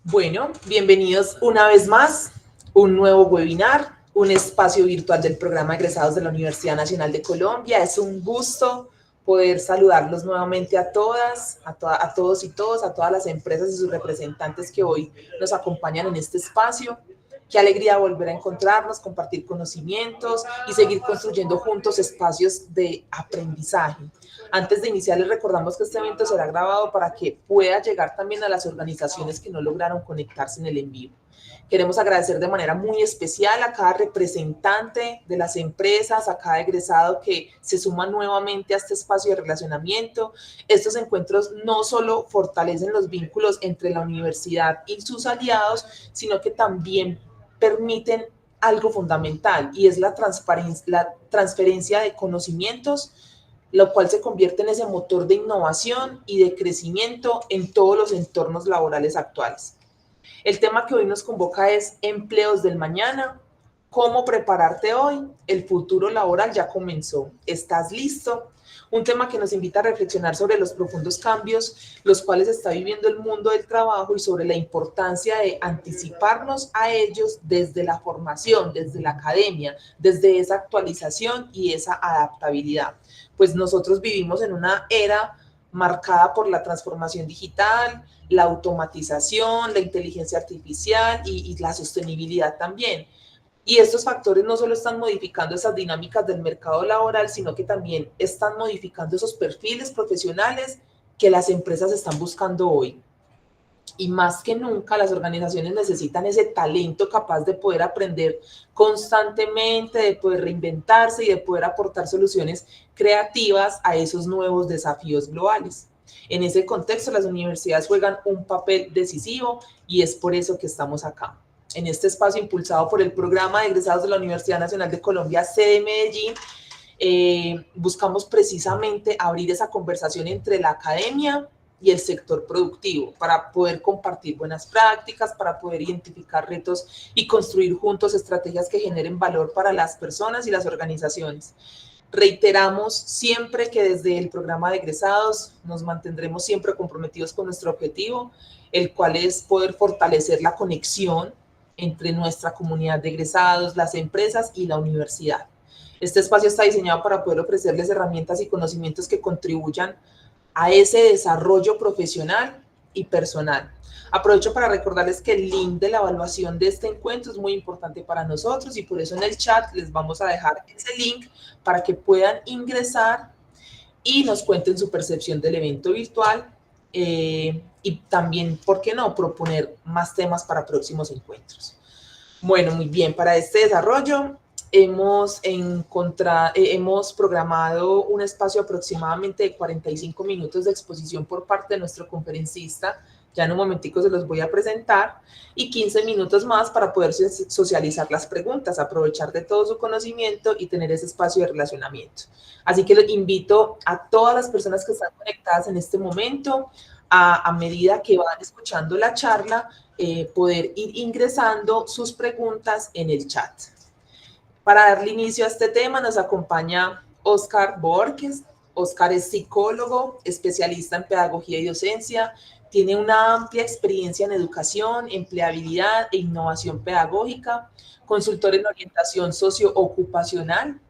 Bueno, bienvenidos una vez más, un nuevo webinar, un espacio virtual del programa egresados de la Universidad Nacional de Colombia. Es un gusto poder saludarlos nuevamente a todas, a todos y todos, a todas las empresas y sus representantes que hoy nos acompañan en este espacio. Qué alegría volver a encontrarnos, compartir conocimientos y seguir construyendo juntos espacios de aprendizaje. Antes de iniciar, les recordamos que este evento será grabado para que pueda llegar también a las organizaciones que no lograron conectarse en el en vivo. Queremos agradecer de manera muy especial a cada representante de las empresas, a cada egresado que se suma nuevamente a este espacio de relacionamiento. Estos encuentros no solo fortalecen los vínculos entre la universidad y sus aliados, sino que también permiten algo fundamental y es la transferencia de conocimientos, lo cual se convierte en ese motor de innovación y de crecimiento en todos los entornos laborales actuales. El tema que hoy nos convoca es empleos del mañana. ¿Cómo prepararte hoy? El futuro laboral ya comenzó. ¿Estás listo? Un tema que nos invita a reflexionar sobre los profundos cambios los cuales está viviendo el mundo del trabajo y sobre la importancia de anticiparnos a ellos desde la formación, desde la academia, desde esa actualización y esa adaptabilidad. Pues nosotros vivimos en una era marcada por la transformación digital, la automatización, la inteligencia artificial y la sostenibilidad también. Y estos factores no solo están modificando esas dinámicas del mercado laboral, sino que también están modificando esos perfiles profesionales que las empresas están buscando hoy. Y más que nunca las organizaciones necesitan ese talento capaz de poder aprender constantemente, de poder reinventarse y de poder aportar soluciones creativas a esos nuevos desafíos globales. En ese contexto, las universidades juegan un papel decisivo y es por eso que estamos acá. En este espacio impulsado por el Programa de Egresados de la Universidad Nacional de Colombia, sede Medellín, buscamos precisamente abrir esa conversación entre la academia y el sector productivo para poder compartir buenas prácticas, para poder identificar retos y construir juntos estrategias que generen valor para las personas y las organizaciones. Reiteramos siempre que desde el programa de egresados nos mantendremos siempre comprometidos con nuestro objetivo, el cual es poder fortalecer la conexión entre nuestra comunidad de egresados, las empresas y la universidad. Este espacio está diseñado para poder ofrecerles herramientas y conocimientos que contribuyan a ese desarrollo profesional y personal. Aprovecho para recordarles que el link de la evaluación de este encuentro es muy importante para nosotros y por eso en el chat les vamos a dejar ese link para que puedan ingresar y nos cuenten su percepción del evento virtual y también, ¿por qué no?, proponer más temas para próximos encuentros. Bueno, muy bien, para este desarrollo hemos programado un espacio aproximadamente de 45 minutos de exposición por parte de nuestro conferencista. Ya en un momentico se los voy a presentar, y 15 minutos más para poder socializar las preguntas, aprovechar de todo su conocimiento y tener ese espacio de relacionamiento. Así que los invito a todas las personas que están conectadas en este momento, a medida que van escuchando la charla, poder ir ingresando sus preguntas en el chat. Para darle inicio a este tema nos acompaña Oscar Borges. Oscar es psicólogo, especialista en pedagogía y docencia, tiene una amplia experiencia en educación, empleabilidad e innovación pedagógica, consultor en orientación socioocupacional,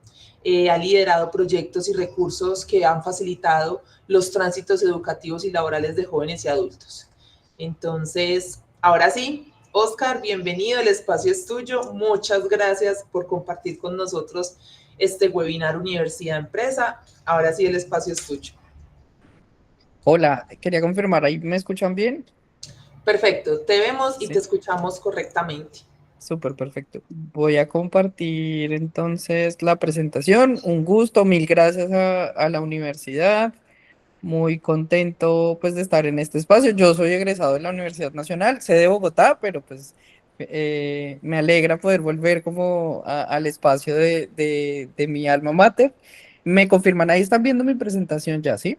ha liderado proyectos y recursos que han facilitado los tránsitos educativos y laborales de jóvenes y adultos. Entonces, ahora sí, Oscar, bienvenido, el espacio es tuyo. Muchas gracias por compartir con nosotros este webinar Universidad Empresa. Ahora sí, el espacio es tuyo. Hola, quería confirmar, ¿ahí me escuchan bien? Perfecto, te vemos y te Sí, escuchamos correctamente. súper perfecto. Voy a compartir entonces la presentación. Un gusto, mil gracias a la universidad. Muy contento pues de estar en este espacio. Yo soy egresado de la Universidad Nacional, sé de Bogotá, pero pues me alegra poder volver como al espacio de mi alma mater. Me confirman, ahí están viendo mi presentación ya, ¿sí?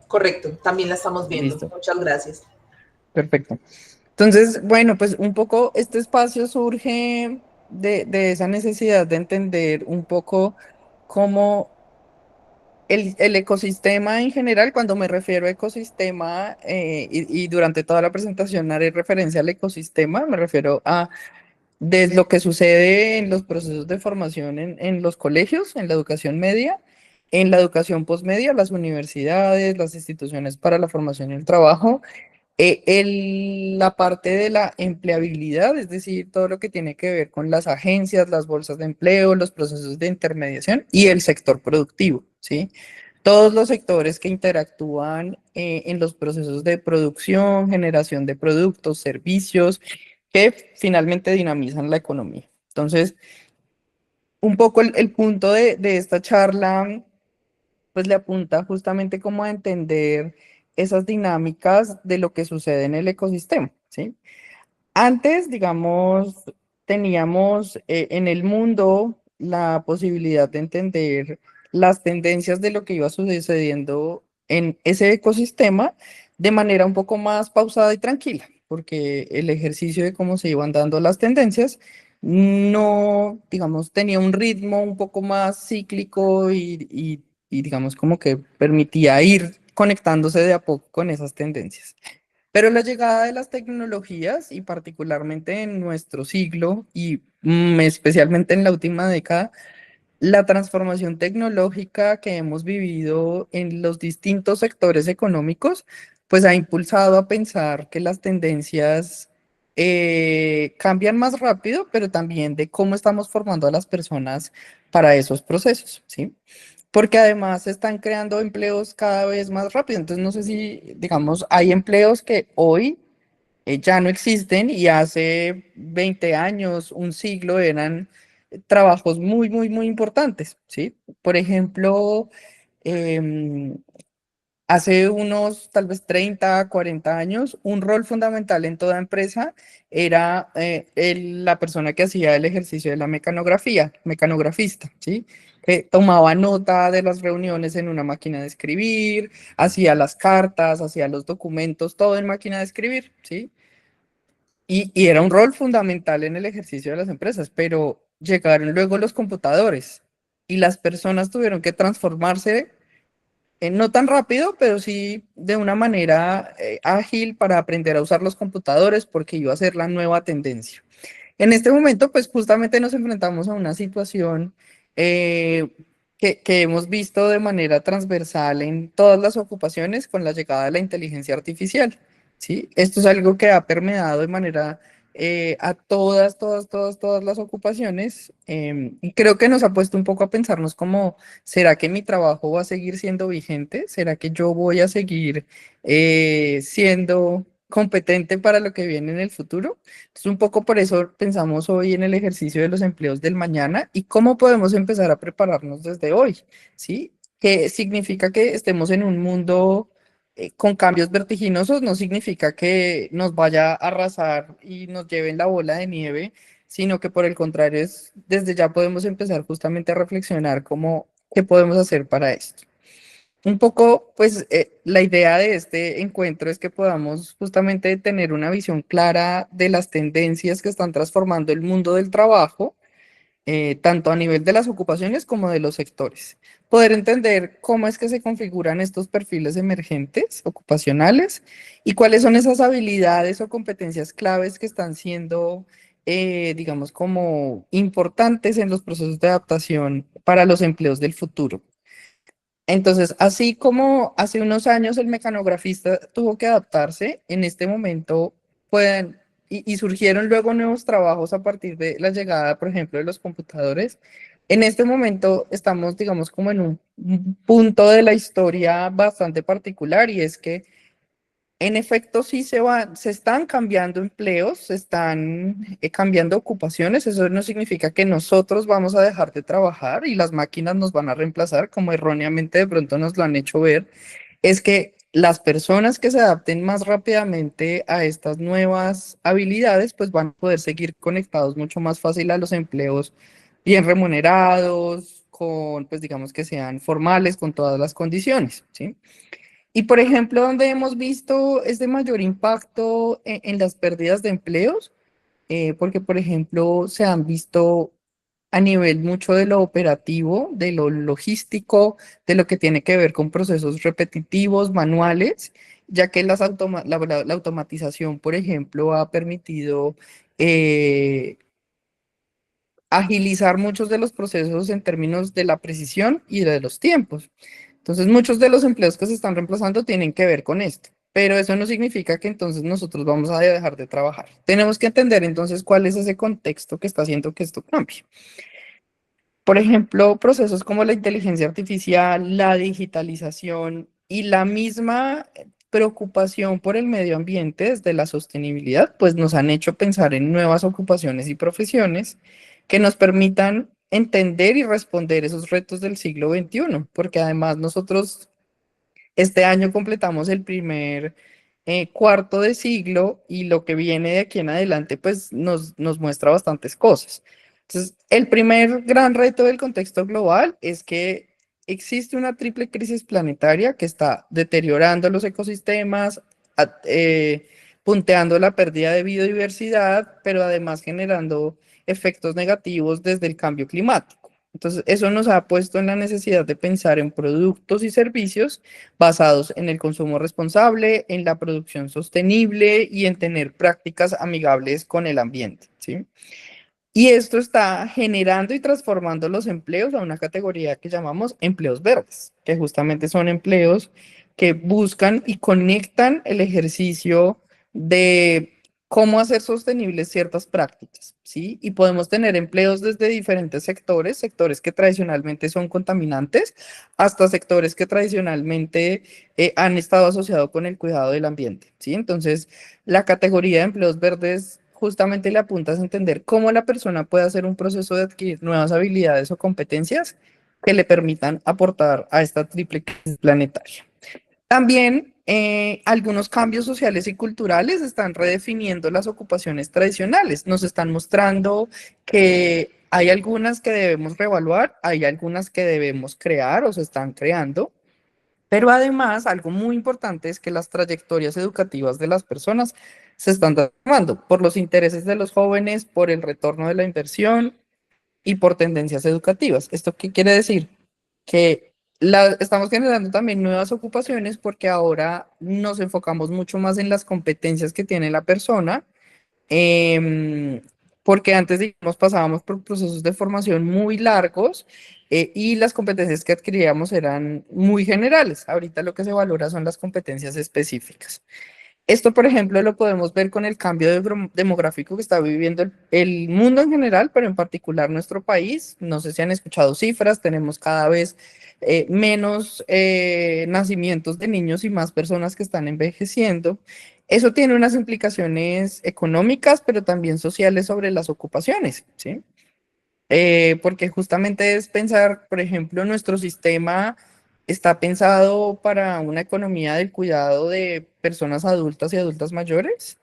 Correcto, también la estamos viendo. Listo, Muchas gracias. perfecto. Entonces, bueno, pues un poco este espacio surge de esa necesidad de entender un poco cómo el ecosistema en general, cuando me refiero a ecosistema, y durante toda la presentación haré referencia al ecosistema, me refiero a desde lo que sucede en los procesos de formación en los colegios, en la educación media, en la educación posmedia, las universidades, las instituciones para la formación y el trabajo, la parte de la empleabilidad, es decir, todo lo que tiene que ver con las agencias, las bolsas de empleo, los procesos de intermediación y el sector productivo, ¿sí? Todos los sectores que interactúan en los procesos de producción, generación de productos, servicios, que finalmente dinamizan la economía. Entonces, un poco el punto de esta charla, pues le apunta justamente como a entender esas dinámicas de lo que sucede en el ecosistema, ¿sí? Antes, digamos, teníamos en el mundo la posibilidad de entender las tendencias de lo que iba sucediendo en ese ecosistema de manera un poco más pausada y tranquila, porque el ejercicio de cómo se iban dando las tendencias no, digamos, tenía un ritmo un poco más cíclico y digamos, como que permitía ir conectándose de a poco con esas tendencias. Pero la llegada de las tecnologías, y particularmente en nuestro siglo, y especialmente en la última década, la transformación tecnológica que hemos vivido en los distintos sectores económicos, pues ha impulsado a pensar que las tendencias cambian más rápido, pero también de cómo estamos formando a las personas para esos procesos, ¿sí? Porque además se están creando empleos cada vez más rápido. Entonces, no sé si, digamos, hay empleos que hoy ya no existen y hace 20 años, un siglo, eran trabajos muy, muy, muy importantes, ¿sí? Por ejemplo, em, hace unos tal vez 30, 40 años, un rol fundamental en toda empresa era la persona que hacía el ejercicio de la mecanografía, mecanografista, ¿sí? Que tomaba nota de las reuniones en una máquina de escribir, hacía las cartas, hacía los documentos, todo en máquina de escribir, ¿sí? Y era un rol fundamental en el ejercicio de las empresas, pero llegaron luego los computadores y las personas tuvieron que transformarse, no tan rápido, pero sí de una manera ágil para aprender a usar los computadores porque iba a ser la nueva tendencia. En este momento, pues justamente nos enfrentamos a una situación eh, que hemos visto de manera transversal en todas las ocupaciones con la llegada de la inteligencia artificial, ¿sí? Esto es algo que ha permeado de manera a todas las ocupaciones, y creo que nos ha puesto un poco a pensarnos como, ¿será que mi trabajo va a seguir siendo vigente? ¿Será que yo voy a seguir siendo competente para lo que viene en el futuro? Entonces, un poco por eso pensamos hoy en el ejercicio de los empleos del mañana y cómo podemos empezar a prepararnos desde hoy, ¿sí? Que significa que estemos en un mundo con cambios vertiginosos, no significa que nos vaya a arrasar y nos lleven la bola de nieve, sino que por el contrario es, desde ya podemos empezar justamente a reflexionar cómo, qué podemos hacer para esto. Un poco, pues, la idea de este encuentro es que podamos justamente tener una visión clara de las tendencias que están transformando el mundo del trabajo, tanto a nivel de las ocupaciones como de los sectores. Poder entender cómo es que se configuran estos perfiles emergentes, ocupacionales, y cuáles son esas habilidades o competencias claves que están siendo, digamos, como importantes en los procesos de adaptación para los empleos del futuro. Entonces, así como hace unos años el mecanografista tuvo que adaptarse, en este momento pueden, y surgieron luego nuevos trabajos a partir de la llegada, por ejemplo, de los computadores. En este momento estamos, digamos, como en un punto de la historia bastante particular, y es que en efecto, sí se están cambiando empleos, se están cambiando ocupaciones. Eso no significa que nosotros vamos a dejar de trabajar y las máquinas nos van a reemplazar, como erróneamente de pronto nos lo han hecho ver. Es que las personas que se adapten más rápidamente a estas nuevas habilidades, pues van a poder seguir conectados mucho más fácil a los empleos bien remunerados, con, pues digamos que sean formales, con todas las condiciones, ¿sí? Y por ejemplo, donde hemos visto este mayor impacto en las pérdidas de empleos, porque por ejemplo se han visto a nivel mucho de lo operativo, de lo logístico, de lo que tiene que ver con procesos repetitivos, manuales, ya que la automatización, por ejemplo, ha permitido eh, agilizar muchos de los procesos en términos de la precisión y de los tiempos. Entonces, muchos de los empleos que se están reemplazando tienen que ver con esto, pero eso no significa que entonces nosotros vamos a dejar de trabajar. Tenemos que entender entonces cuál es ese contexto que está haciendo que esto cambie. Por ejemplo, procesos como la inteligencia artificial, la digitalización y la misma preocupación por el medio ambiente desde la sostenibilidad, pues nos han hecho pensar en nuevas ocupaciones y profesiones que nos permitan entender y responder esos retos del siglo XXI, porque además nosotros este año completamos el primer cuarto de siglo y lo que viene de aquí en adelante pues nos muestra bastantes cosas. Entonces, el primer gran reto del contexto global es que existe una triple crisis planetaria que está deteriorando los ecosistemas, punteando la pérdida de biodiversidad, pero además generando efectos negativos desde el cambio climático. Entonces, eso nos ha puesto en la necesidad de pensar en productos y servicios basados en el consumo responsable, en la producción sostenible y en tener prácticas amigables con el ambiente, ¿sí? Y esto está generando y transformando los empleos a una categoría que llamamos empleos verdes, que justamente son empleos que buscan y conectan el ejercicio de cómo hacer sostenibles ciertas prácticas, ¿sí? Y podemos tener empleos desde diferentes sectores, sectores que tradicionalmente son contaminantes, hasta sectores que tradicionalmente han estado asociados con el cuidado del ambiente, ¿sí? Entonces, la categoría de empleos verdes justamente le apuntas a entender cómo la persona puede hacer un proceso de adquirir nuevas habilidades o competencias que le permitan aportar a esta triple crisis planetaria. También algunos cambios sociales y culturales están redefiniendo las ocupaciones tradicionales. Nos están mostrando que hay algunas que debemos reevaluar, hay algunas que debemos crear o se están creando, pero además, algo muy importante es que las trayectorias educativas de las personas se están transformando por los intereses de los jóvenes, por el retorno de la inversión y por tendencias educativas. ¿Esto qué quiere decir? Que estamos generando también nuevas ocupaciones porque ahora nos enfocamos mucho más en las competencias que tiene la persona, em, porque antes, digamos, pasábamos por procesos de formación muy largos y las competencias que adquiríamos eran muy generales. Ahorita lo que se valora son las competencias específicas. Esto, por ejemplo, lo podemos ver con el cambio demográfico que está viviendo el mundo en general, pero en particular nuestro país. No sé si han escuchado cifras, tenemos cada vez menos nacimientos de niños y más personas que están envejeciendo. Eso tiene unas implicaciones económicas, pero también sociales sobre las ocupaciones, ¿sí? Porque justamente es pensar, por ejemplo, nuestro sistema está pensado para una economía del cuidado de personas adultas y adultas mayores.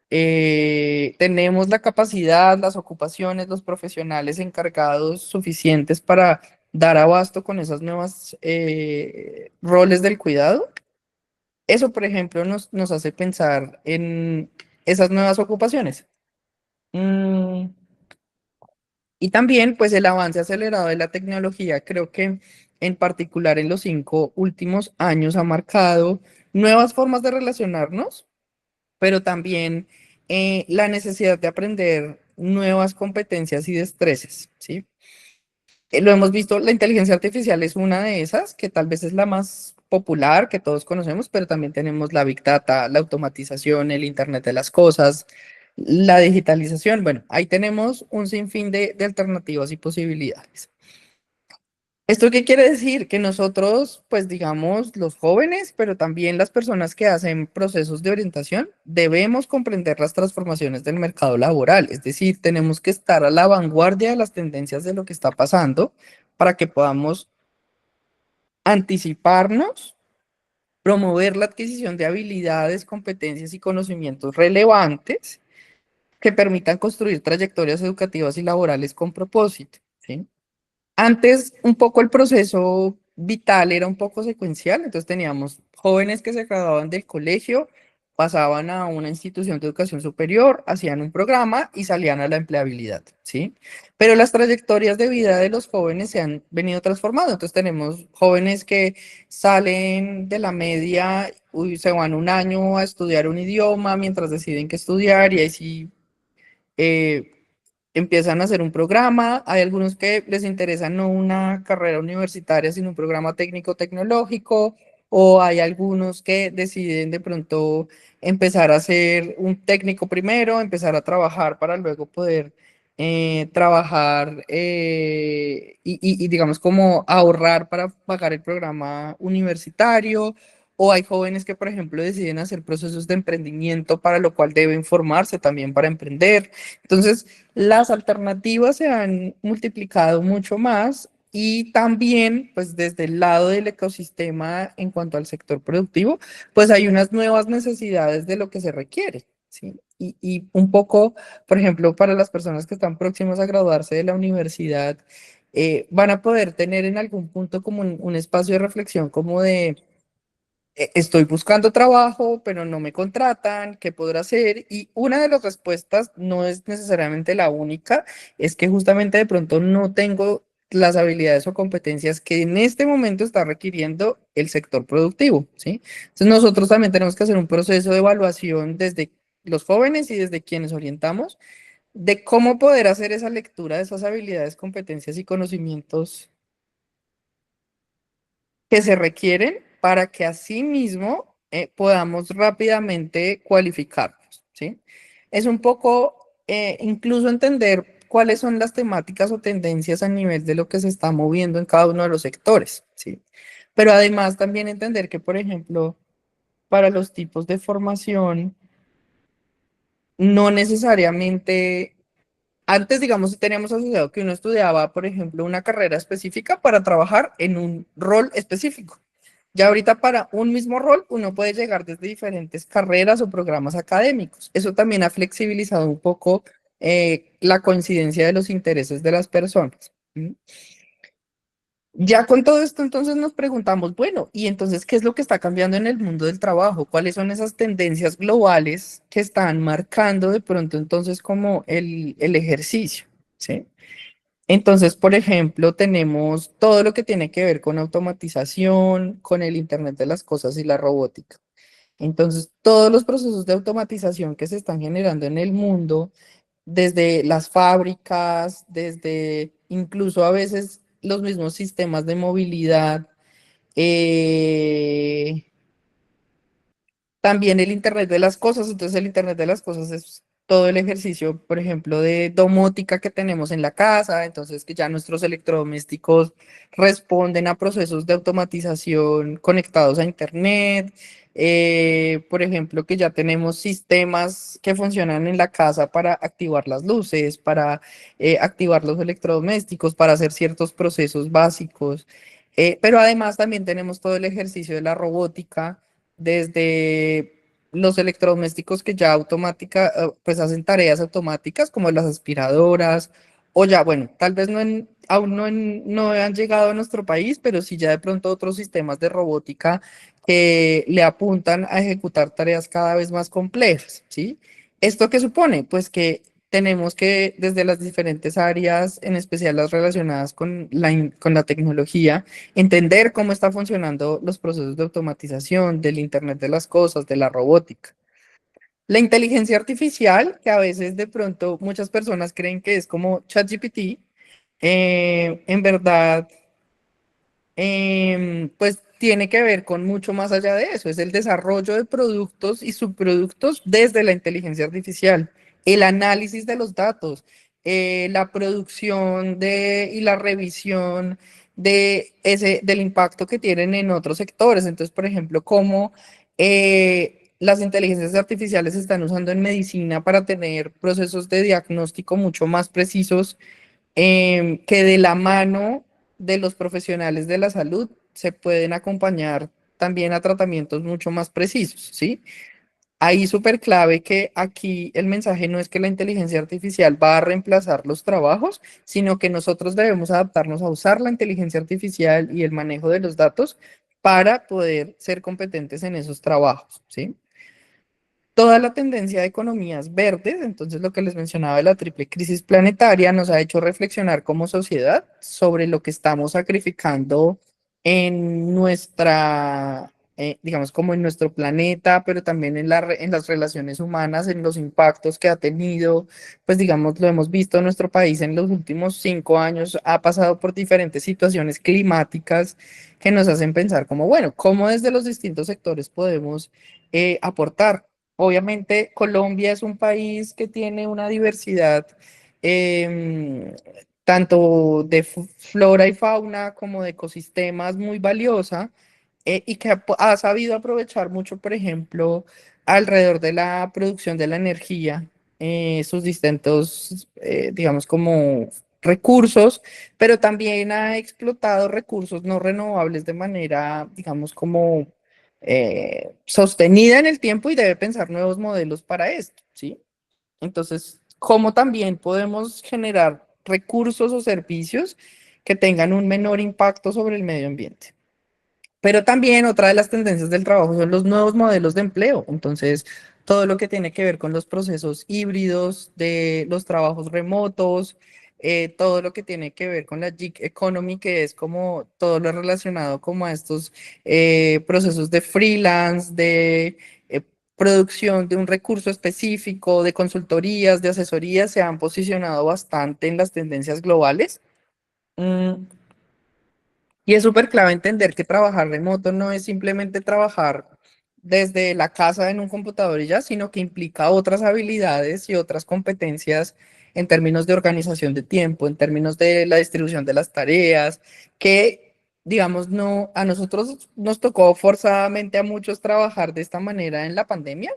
Tenemos la capacidad, las ocupaciones, los profesionales encargados suficientes para dar abasto con esas nuevas roles del cuidado. Eso, por ejemplo, nos hace pensar en esas nuevas ocupaciones. Mm, Y también, pues, el avance acelerado de la tecnología, creo que en particular en los 5 últimos años ha marcado nuevas formas de relacionarnos, pero también la necesidad de aprender nuevas competencias y destrezas, ¿sí? Lo hemos visto, la inteligencia artificial es una de esas, que tal vez es la más popular, que todos conocemos, pero también tenemos la Big Data, la automatización, el Internet de las cosas, la digitalización. Bueno, ahí tenemos un sinfín de alternativas y posibilidades. ¿Esto qué quiere decir? Que nosotros, pues digamos, los jóvenes, pero también las personas que hacen procesos de orientación, debemos comprender las transformaciones del mercado laboral. Es decir, tenemos que estar a la vanguardia de las tendencias de lo que está pasando para que podamos anticiparnos, promover la adquisición de habilidades, competencias y conocimientos relevantes que permitan construir trayectorias educativas y laborales con propósito, ¿sí? Antes, un poco el proceso vital era un poco secuencial, entonces teníamos jóvenes que se graduaban del colegio, pasaban a una institución de educación superior, hacían un programa y salían a la empleabilidad, ¿sí? Pero las trayectorias de vida de los jóvenes se han venido transformando. Entonces tenemos jóvenes que salen de la media, se van un año a estudiar un idioma mientras deciden qué estudiar y ahí sí eh, empiezan a hacer un programa. Hay algunos que les interesa no una carrera universitaria, sino un programa técnico-tecnológico, o hay algunos que deciden de pronto empezar a hacer un técnico primero, empezar a trabajar para luego poder trabajar y digamos como ahorrar para pagar el programa universitario. O hay jóvenes que, por ejemplo, deciden hacer procesos de emprendimiento, para lo cual deben formarse también para emprender. Entonces, las alternativas se han multiplicado mucho más y también, pues desde el lado del ecosistema en cuanto al sector productivo, pues hay unas nuevas necesidades de lo que se requiere, ¿sí? Y un poco, por ejemplo, para las personas que están próximas a graduarse de la universidad, van a poder tener en algún punto como un espacio de reflexión como de estoy buscando trabajo, pero no me contratan, ¿qué podrá hacer? Y una de las respuestas, no es necesariamente la única, es que justamente de pronto no tengo las habilidades o competencias que en este momento está requiriendo el sector productivo, ¿sí? Entonces nosotros también tenemos que hacer un proceso de evaluación desde los jóvenes y desde quienes orientamos, de cómo poder hacer esa lectura de esas habilidades, competencias y conocimientos que se requieren para que así mismo podamos rápidamente cualificarnos, ¿sí? Es un poco incluso entender cuáles son las temáticas o tendencias a nivel de lo que se está moviendo en cada uno de los sectores, ¿sí? Pero además también entender que, por ejemplo, para los tipos de formación, no necesariamente, antes, digamos, teníamos asociado que uno estudiaba, por ejemplo, una carrera específica para trabajar en un rol específico. Ya ahorita para un mismo rol uno puede llegar desde diferentes carreras o programas académicos. Eso también ha flexibilizado un poco la coincidencia de los intereses de las personas. ¿Mm? Ya con todo esto, entonces nos preguntamos, bueno, ¿y entonces qué es lo que está cambiando en el mundo del trabajo? ¿Cuáles son esas tendencias globales que están marcando de pronto entonces como el ejercicio? ¿Sí? Entonces, por ejemplo, tenemos todo lo que tiene que ver con automatización, con el Internet de las cosas y la robótica. Entonces, todos los procesos de automatización que se están generando en el mundo, desde las fábricas, desde incluso a veces los mismos sistemas de movilidad, eh, también el Internet de las cosas. Entonces el Internet de las cosas es todo el ejercicio, por ejemplo, de domótica que tenemos en la casa. Entonces que ya nuestros electrodomésticos responden a procesos de automatización conectados a Internet. Por ejemplo, que ya tenemos sistemas que funcionan en la casa para activar las luces, para activar los electrodomésticos, para hacer ciertos procesos básicos. Pero además también tenemos todo el ejercicio de la robótica, desde los electrodomésticos que ya pues hacen tareas automáticas como las aspiradoras, o ya, bueno, tal vez aún no han llegado a nuestro país, pero sí ya de pronto otros sistemas de robótica que le apuntan a ejecutar tareas cada vez más complejas, ¿sí? ¿Esto qué supone? Pues que tenemos que, desde las diferentes áreas, en especial las relacionadas con con la tecnología, entender cómo están funcionando los procesos de automatización, del Internet de las cosas, de la robótica. La inteligencia artificial, que a veces de pronto muchas personas creen que es como ChatGPT, en verdad pues tiene que ver con mucho más allá de eso. Es el desarrollo de productos y subproductos desde la inteligencia artificial, el análisis de los datos, la producción y la revisión del impacto que tienen en otros sectores. Entonces, por ejemplo, cómo las inteligencias artificiales se están usando en medicina para tener procesos de diagnóstico mucho más precisos, que de la mano de los profesionales de la salud se pueden acompañar también a tratamientos mucho más precisos, ¿sí? Ahí súper clave que aquí el mensaje no es que la inteligencia artificial va a reemplazar los trabajos, sino que nosotros debemos adaptarnos a usar la inteligencia artificial y el manejo de los datos para poder ser competentes en esos trabajos, ¿sí? toda la tendencia de economías verdes, entonces lo que les mencionaba de la triple crisis planetaria nos ha hecho reflexionar como sociedad sobre lo que estamos sacrificando en nuestra, digamos, como en nuestro planeta, pero también en en las relaciones humanas, en los impactos que ha tenido, pues digamos, lo hemos visto en nuestro país en los últimos 5 años, ha pasado por diferentes situaciones climáticas que nos hacen pensar como, bueno, cómo desde los distintos sectores podemos aportar. Obviamente, Colombia es un país que tiene una diversidad em, tanto de flora y fauna como de ecosistemas muy valiosa, y que ha sabido aprovechar mucho, por ejemplo, alrededor de la producción de la energía, sus distintos, digamos, como recursos, pero también ha explotado recursos no renovables de manera, digamos, como sostenida en el tiempo y debe pensar nuevos modelos para esto, ¿sí? Entonces, ¿cómo también podemos generar recursos o servicios que tengan un menor impacto sobre el medio ambiente? Pero también otra de las tendencias del trabajo son los nuevos modelos de empleo. Entonces, todo lo que tiene que ver con los procesos híbridos, de los trabajos remotos, todo lo que tiene que ver con la gig economy, que es como todo lo relacionado como a estos procesos de freelance, de producción de un recurso específico, de consultorías, de asesorías, se han posicionado bastante en las tendencias globales. Mm, y es súper clave entender que trabajar remoto no es simplemente trabajar desde la casa en un computador y ya, sino que implica otras habilidades y otras competencias en términos de organización de tiempo, en términos de la distribución de las tareas, que, digamos, no, a nosotros nos tocó forzadamente a muchos trabajar de esta manera en la pandemia,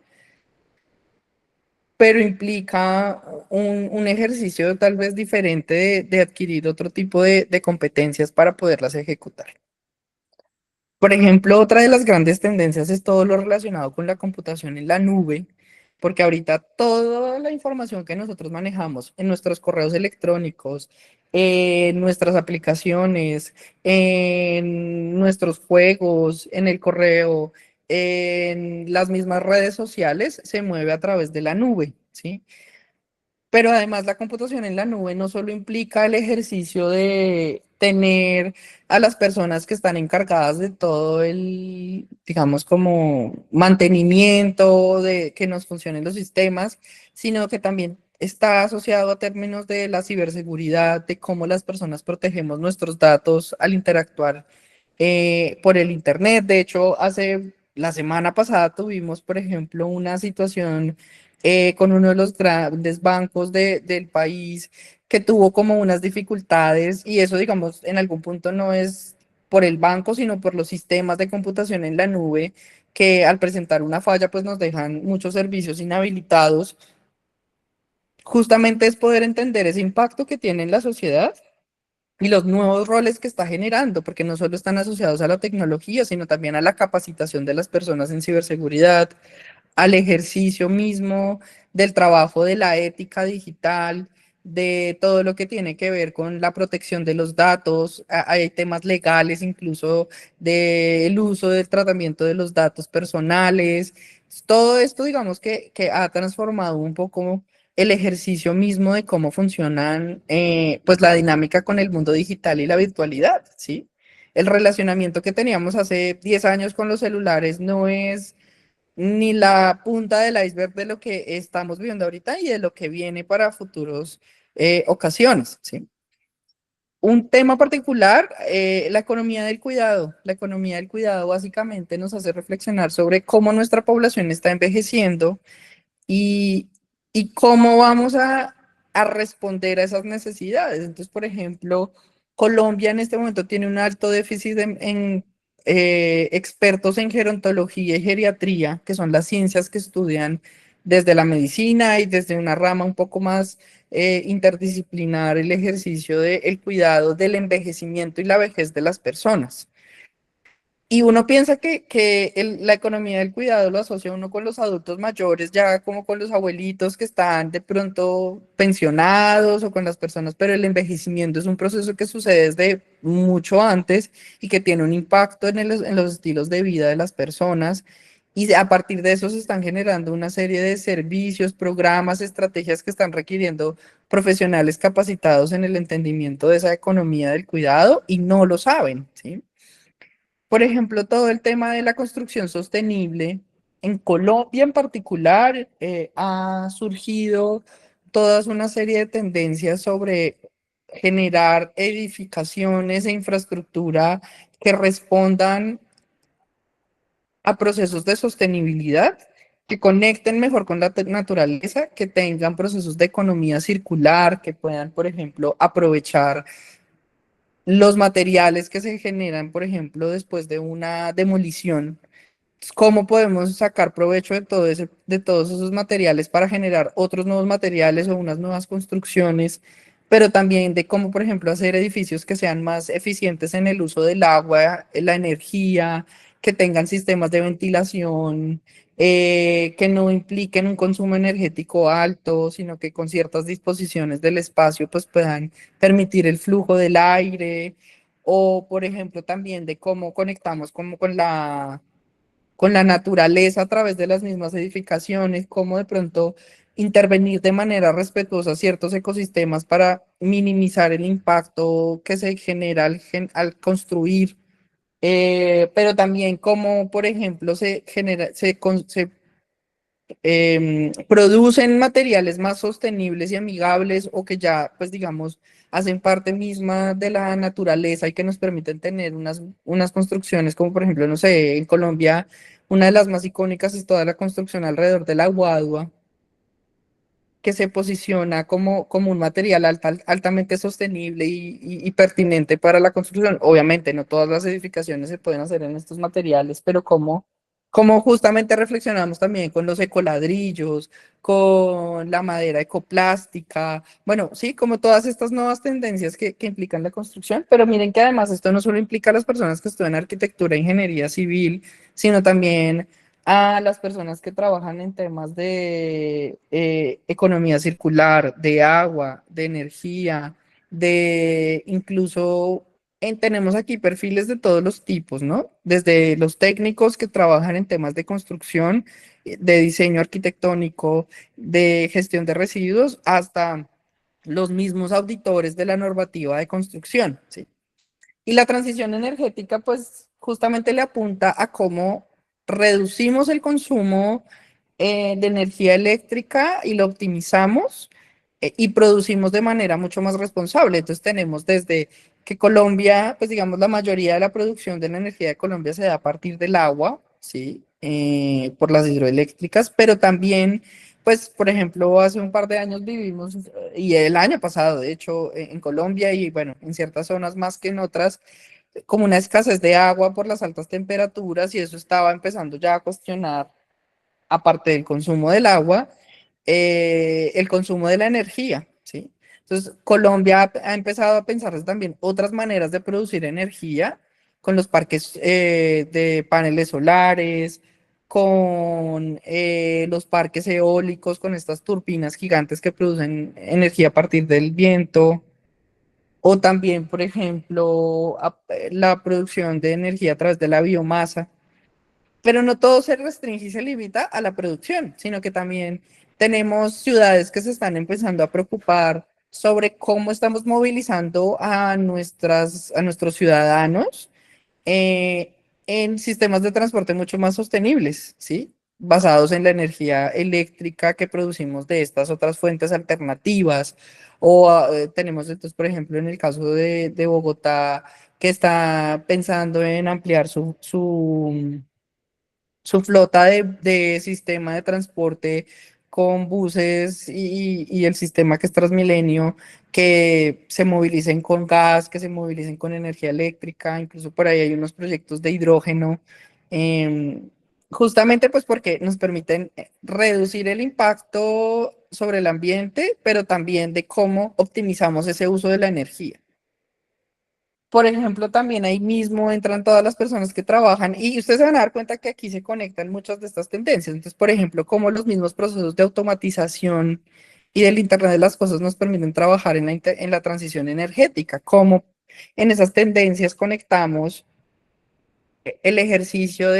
pero implica un ejercicio tal vez diferente de adquirir otro tipo de competencias para poderlas ejecutar. Por ejemplo, otra de las grandes tendencias es todo lo relacionado con la computación en la nube, porque ahorita toda la información que nosotros manejamos en nuestros correos electrónicos, en nuestras aplicaciones, en nuestros juegos, en el correo, en las mismas redes sociales, se mueve a través de la nube, ¿sí? Pero además la computación en la nube no solo implica el ejercicio de tener a las personas que están encargadas de todo el, digamos, como mantenimiento de que nos funcionen los sistemas, sino que también está asociado a términos de la ciberseguridad, de cómo las personas protegemos nuestros datos al interactuar por el Internet. De hecho, hace la semana pasada tuvimos, por ejemplo, una situación con uno de los grandes bancos del país que tuvo como unas dificultades y eso, digamos, en algún punto no es por el banco, sino por los sistemas de computación en la nube que al presentar una falla pues nos dejan muchos servicios inhabilitados. Justamente es poder entender ese impacto que tiene en la sociedad y los nuevos roles que está generando, porque no solo están asociados a la tecnología, sino también a la capacitación de las personas en ciberseguridad, al ejercicio mismo del trabajo de la ética digital, de todo lo que tiene que ver con la protección de los datos. Hay temas legales incluso del uso del tratamiento de los datos personales. Todo esto, digamos que ha transformado un poco el ejercicio mismo de cómo funcionan, pues la dinámica con el mundo digital y la virtualidad, ¿sí? El relacionamiento que teníamos hace 10 años con los celulares no es ni la punta del iceberg de lo que estamos viviendo ahorita y de lo que viene para futuros ocasiones, ¿sí? Un tema particular, la economía del cuidado. La economía del cuidado básicamente nos hace reflexionar sobre cómo nuestra población está envejeciendo y, y cómo vamos a responder a esas necesidades. Entonces, por ejemplo, Colombia en este momento tiene un alto déficit en expertos en gerontología y geriatría, que son las ciencias que estudian desde la medicina y desde una rama un poco más interdisciplinar el ejercicio del cuidado del envejecimiento y la vejez de las personas. Y uno piensa que la economía del cuidado lo asocia uno con los adultos mayores, ya como con los abuelitos que están de pronto pensionados o con las personas, pero el envejecimiento es un proceso que sucede desde mucho antes y que tiene un impacto en los estilos de vida de las personas Y a partir de eso se están generando una serie de servicios, programas, estrategias que están requiriendo profesionales capacitados en el entendimiento de esa economía del cuidado y no lo saben, ¿sí? Por ejemplo, todo el tema de la construcción sostenible en Colombia en particular ha surgido toda una serie de tendencias sobre generar edificaciones e infraestructura que respondan a procesos de sostenibilidad, que conecten mejor con la naturaleza, que tengan procesos de economía circular, que puedan, por ejemplo, aprovechar los materiales que se generan, por ejemplo, después de una demolición. ¿Cómo podemos sacar provecho de de todos esos materiales para generar otros nuevos materiales o unas nuevas construcciones? Pero también de cómo, por ejemplo, hacer edificios que sean más eficientes en el uso del agua, la energía, que tengan sistemas de ventilación, que no impliquen un consumo energético alto, sino que con ciertas disposiciones del espacio pues puedan permitir el flujo del aire, o por ejemplo también de cómo conectamos como con la naturaleza a través de las mismas edificaciones, cómo de pronto intervenir de manera respetuosa ciertos ecosistemas para minimizar el impacto que se genera al construir, pero también cómo, por ejemplo, se producen materiales más sostenibles y amigables o que ya, pues digamos, hacen parte misma de la naturaleza y que nos permiten tener unas construcciones como por ejemplo, no sé, en Colombia, una de las más icónicas es toda la construcción alrededor de la Guadua, que se posiciona como un material altamente sostenible y pertinente para la construcción. Obviamente, no todas las edificaciones se pueden hacer en estos materiales, pero como justamente reflexionamos también con los ecoladrillos, con la madera ecoplástica, bueno, sí, como todas estas nuevas tendencias que implican la construcción, pero miren que además esto no solo implica a las personas que estudian arquitectura e ingeniería civil, sino también a las personas que trabajan en temas de economía circular, de agua, de energía, de incluso tenemos aquí perfiles de todos los tipos, ¿no? Desde los técnicos que trabajan en temas de construcción, de diseño arquitectónico, de gestión de residuos, hasta los mismos auditores de la normativa de construcción, ¿sí? Y la transición energética, pues justamente le apunta a cómo reducimos el consumo de energía eléctrica y lo optimizamos y producimos de manera mucho más responsable. Entonces tenemos desde que Colombia, pues digamos, la mayoría de la producción de la energía de Colombia se da a partir del agua, ¿sí? Por las hidroeléctricas, pero también, pues, por ejemplo, hace un par de años vivimos, y el año pasado, de hecho, en Colombia y bueno, en ciertas zonas más que en otras, como una escasez de agua por las altas temperaturas y eso estaba empezando ya a cuestionar, aparte del consumo del agua, el consumo de la energía, ¿sí? Entonces, Colombia ha empezado a pensar también otras maneras de producir energía con los parques de paneles solares, con los parques eólicos, con estas turbinas gigantes que producen energía a partir del viento, o también, por ejemplo, la producción de energía a través de la biomasa. Pero no todo se restringe y se limita a la producción, sino que también tenemos ciudades que se están empezando a preocupar sobre cómo estamos movilizando a nuestros ciudadanos eh, en sistemas de transporte mucho más sostenibles, ¿sí? Basados en la energía eléctrica que producimos de estas otras fuentes alternativas. O tenemos entonces, por ejemplo, en el caso de Bogotá, que está pensando en ampliar su flota de sistema de transporte con buses y el sistema que es Transmilenio, que se movilicen con gas, que se movilicen con energía eléctrica, incluso por ahí hay unos proyectos de hidrógeno, em, justamente pues porque nos permiten reducir el impacto sobre el ambiente, pero también de cómo optimizamos ese uso de la energía. Por ejemplo, también ahí mismo entran todas las personas que trabajan y ustedes se van a dar cuenta que aquí se conectan muchas de estas tendencias. Entonces, por ejemplo, como los mismos procesos de automatización y del Internet de las cosas nos permiten trabajar en en la transición energética, cómo en esas tendencias conectamos el ejercicio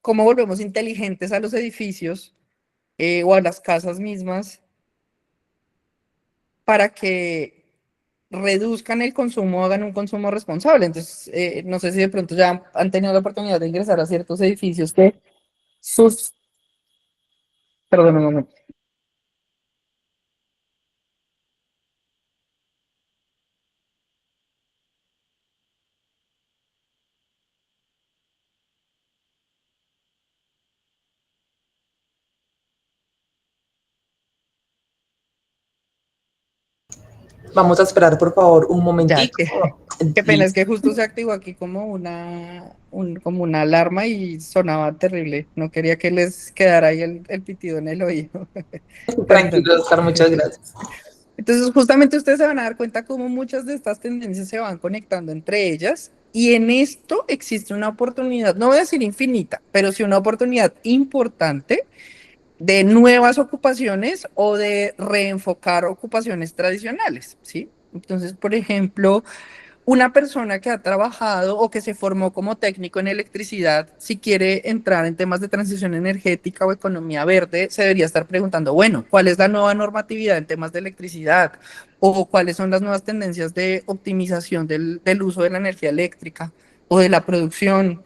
cómo volvemos inteligentes a los edificios o a las casas mismas para que reduzcan el consumo, hagan un consumo responsable. Entonces, no sé si de pronto ya han tenido la oportunidad de ingresar a ciertos edificios que sus... Perdón un momento. Vamos a esperar, por favor, un Ya, momentico. qué pena, es que justo se activó aquí como como una alarma y sonaba terrible. No quería que les quedara ahí el pitido en el oído. Perdón. Tranquilo, Oscar, muchas gracias. Entonces, justamente ustedes se van a dar cuenta cómo muchas de estas tendencias se van conectando entre ellas y en esto existe una oportunidad, no voy a decir infinita, pero sí una oportunidad importante de nuevas ocupaciones o de reenfocar ocupaciones tradicionales, ¿sí? Entonces, por ejemplo, una persona que ha trabajado o que se formó como técnico en electricidad, si quiere entrar en temas de transición energética o economía verde, se debería estar preguntando, bueno, ¿cuál es la nueva normatividad en temas de electricidad? ¿O cuáles son las nuevas tendencias de optimización del uso de la energía eléctrica o de la producción?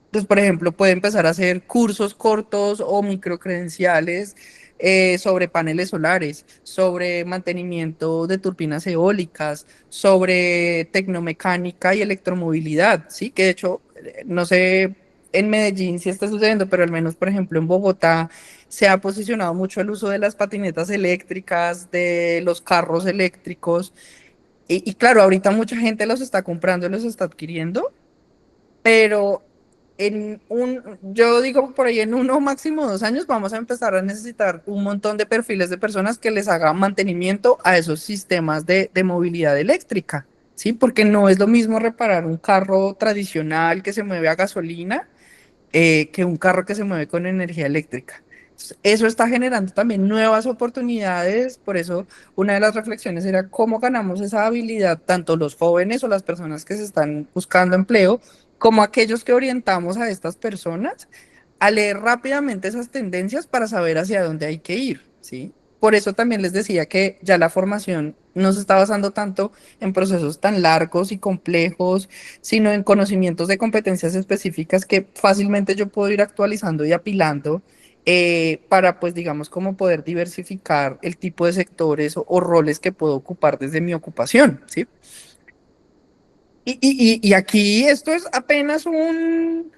Entonces, por ejemplo, puede empezar a hacer cursos cortos o microcredenciales sobre paneles solares, sobre mantenimiento de turbinas eólicas, sobre tecnomecánica y electromovilidad, ¿sí? Que de hecho, no sé en Medellín si está sucediendo, pero al menos, por ejemplo, en Bogotá se ha posicionado mucho el uso de las patinetas eléctricas, de los carros eléctricos. Y claro, ahorita mucha gente los está comprando, los está adquiriendo, pero yo digo por ahí en 1 máximo 2 años vamos a empezar a necesitar un montón de perfiles de personas que les hagan mantenimiento a esos sistemas de movilidad eléctrica, ¿sí? Porque no es lo mismo reparar un carro tradicional que se mueve a gasolina que un carro que se mueve con energía eléctrica. Eso está generando también nuevas oportunidades, por eso una de las reflexiones era cómo ganamos esa habilidad, tanto los jóvenes o las personas que se están buscando empleo, como aquellos que orientamos a estas personas a leer rápidamente esas tendencias para saber hacia dónde hay que ir, ¿sí? Por eso también les decía que ya la formación no se está basando tanto en procesos tan largos y complejos, sino en conocimientos de competencias específicas que fácilmente yo puedo ir actualizando y apilando para, pues, digamos, como poder diversificar el tipo de sectores o roles que puedo ocupar desde mi ocupación, ¿sí? Y aquí esto es apenas un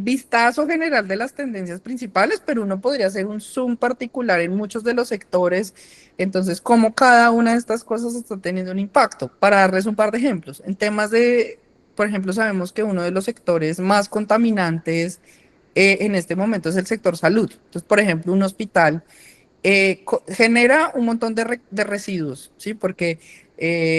vistazo general de las tendencias principales, pero uno podría hacer un zoom particular en muchos de los sectores. Entonces, cómo cada una de estas cosas está teniendo un impacto. Para darles un par de ejemplos, en temas de, por ejemplo, sabemos que uno de los sectores más contaminantes en este momento es el sector salud. Entonces, por ejemplo, un hospital genera un montón de residuos, ¿sí? Porque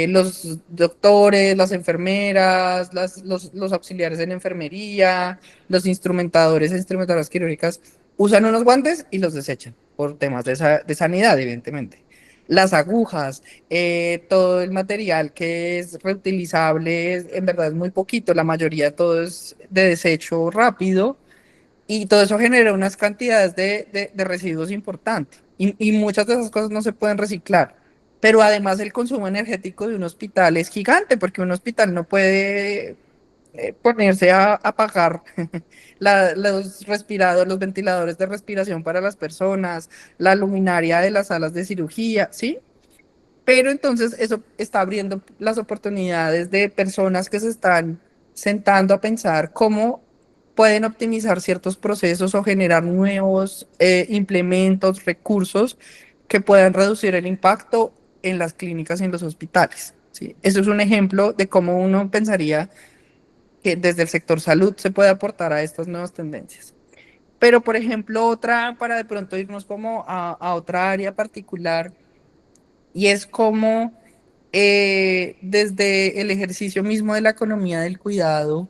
los doctores, las enfermeras, los auxiliares en enfermería, los instrumentadores e instrumentadoras quirúrgicas usan unos guantes y los desechan por temas de sanidad, evidentemente. Las agujas, todo el material que es reutilizable, en verdad es muy poquito, la mayoría todo es de desecho rápido y todo eso genera unas cantidades de residuos importantes. Y muchas de esas cosas no se pueden reciclar. Pero además el consumo energético de un hospital es gigante, porque un hospital no puede ponerse a pagar los respirados, los ventiladores de respiración para las personas, la luminaria de las salas de cirugía, ¿sí? Pero entonces eso está abriendo las oportunidades de personas que se están sentando a pensar cómo pueden optimizar ciertos procesos o generar nuevos implementos, recursos que puedan reducir el impacto en las clínicas y en los hospitales. ¿Sí? Eso es un ejemplo de cómo uno pensaría que desde el sector salud se puede aportar a estas nuevas tendencias. Pero, por ejemplo, otra, para de pronto irnos como a otra área particular, y es como desde el ejercicio mismo de la economía del cuidado,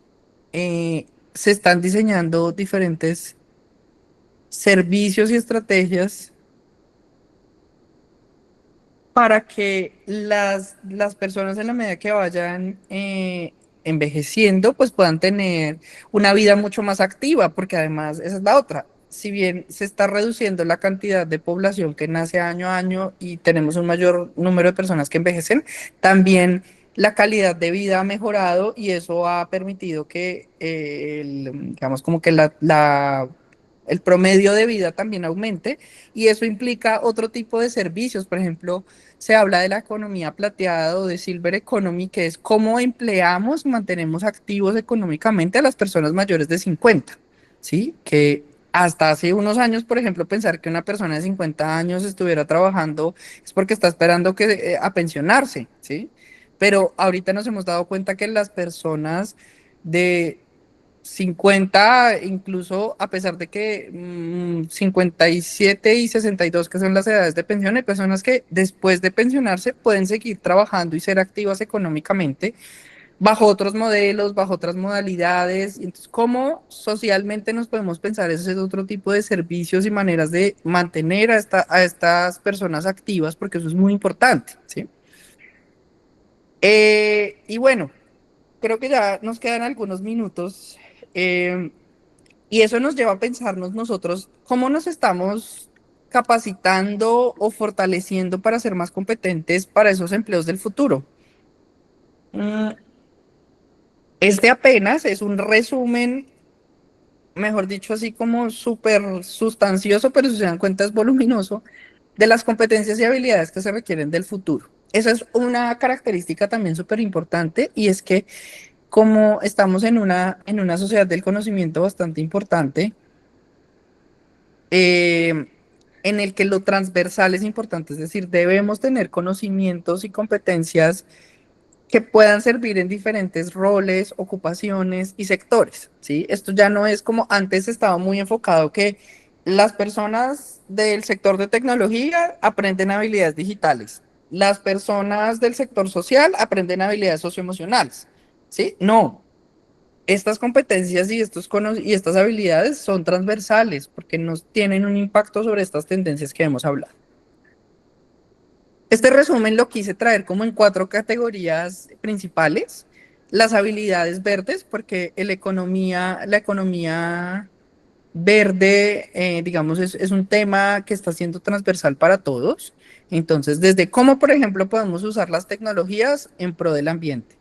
se están diseñando diferentes servicios y estrategias para que las personas en la medida que vayan envejeciendo, pues puedan tener una vida mucho más activa, porque además esa es la otra. Si bien se está reduciendo la cantidad de población que nace año a año y tenemos un mayor número de personas que envejecen, también la calidad de vida ha mejorado y eso ha permitido que, digamos, como que el promedio de vida también aumente y eso implica otro tipo de servicios. Por ejemplo, se habla de la economía plateada o de Silver Economy, que es cómo empleamos, mantenemos activos económicamente a las personas mayores de 50, ¿sí? Que hasta hace unos años, por ejemplo, pensar que una persona de 50 años estuviera trabajando es porque está esperando a pensionarse, ¿sí? Pero ahorita nos hemos dado cuenta que las personas de 50, incluso a pesar de que 57 y 62, que son las edades de pensión, hay personas que después de pensionarse pueden seguir trabajando y ser activas económicamente bajo otros modelos, bajo otras modalidades. Entonces, ¿cómo socialmente nos podemos pensar ese es otro tipo de servicios y maneras de mantener a estas personas activas? Porque eso es muy importante, ¿sí? Y bueno, creo que ya nos quedan algunos minutos. eh, y eso nos lleva a pensarnos nosotros cómo nos estamos capacitando o fortaleciendo para ser más competentes para esos empleos del futuro. Mm, Este apenas es un resumen, mejor dicho, así como súper sustancioso, pero si se dan cuenta es voluminoso, de las competencias y habilidades que se requieren del futuro. Esa es una característica también súper importante y es que como estamos en una sociedad del conocimiento bastante importante, eh, en el que lo transversal es importante, es decir, debemos tener conocimientos y competencias que puedan servir en diferentes roles, ocupaciones y sectores, ¿sí? Esto ya no es como antes estaba muy enfocado que las personas del sector de tecnología aprenden habilidades digitales, las personas del sector social aprenden habilidades socioemocionales, ¿sí? No, estas competencias y y estas habilidades son transversales porque nos tienen un impacto sobre estas tendencias que hemos hablado. Este resumen lo quise traer como en cuatro categorías principales. Las habilidades verdes, porque la economía verde, digamos, es un tema que está siendo transversal para todos. Entonces, desde cómo, por ejemplo, podemos usar las tecnologías en pro del ambiente,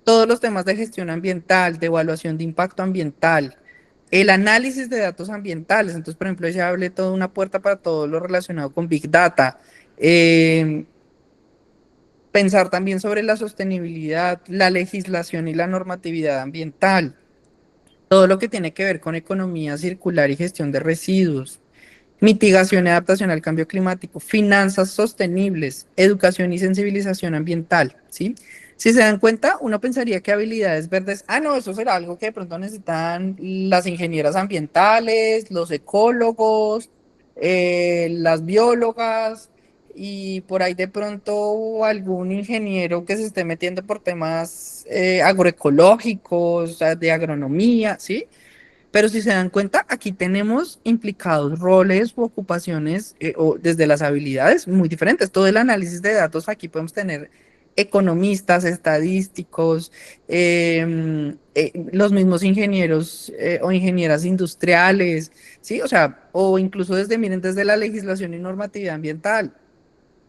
todos los temas de gestión ambiental, de evaluación de impacto ambiental, el análisis de datos ambientales. Entonces, por ejemplo, ya hablé toda una puerta para todo lo relacionado con Big Data. Eh, Pensar también sobre la sostenibilidad, la legislación y la normatividad ambiental, todo lo que tiene que ver con economía circular y gestión de residuos, mitigación y adaptación al cambio climático, finanzas sostenibles, educación y sensibilización ambiental, ¿sí? Si se dan cuenta, uno pensaría que habilidades verdes, no, eso será algo que de pronto necesitan las ingenieras ambientales, los ecólogos, las biólogas, y por ahí de pronto algún ingeniero que se esté metiendo por temas agroecológicos, o sea, de agronomía, ¿sí? Pero si se dan cuenta, aquí tenemos implicados roles u ocupaciones o desde las habilidades muy diferentes. Todo el análisis de datos, aquí podemos tener economistas, estadísticos, los mismos ingenieros o ingenieras industriales, ¿sí? O sea, o incluso miren, desde la legislación y normatividad ambiental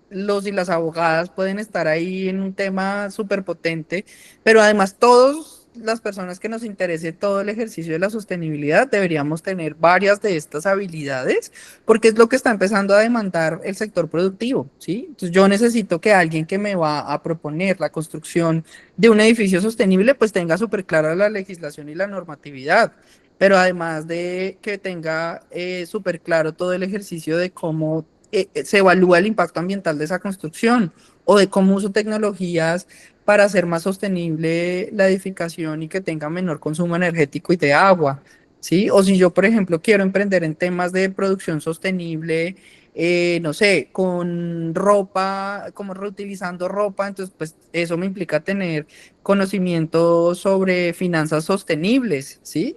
los y las abogadas pueden estar ahí en un tema súper potente, pero además todas las personas que nos interese todo el ejercicio de la sostenibilidad deberíamos tener varias de estas habilidades porque es lo que está empezando a demandar el sector productivo, ¿sí? Entonces yo necesito que alguien que me va a proponer la construcción de un edificio sostenible pues tenga súper clara la legislación y la normatividad. Pero además de que tenga súper claro todo el ejercicio de cómo se evalúa el impacto ambiental de esa construcción o de cómo uso tecnologías para hacer más sostenible la edificación y que tenga menor consumo energético y de agua, ¿sí? O si yo, por ejemplo, quiero emprender en temas de producción sostenible, no sé, con ropa, como reutilizando ropa, entonces, pues eso me implica tener conocimiento sobre finanzas sostenibles, ¿sí?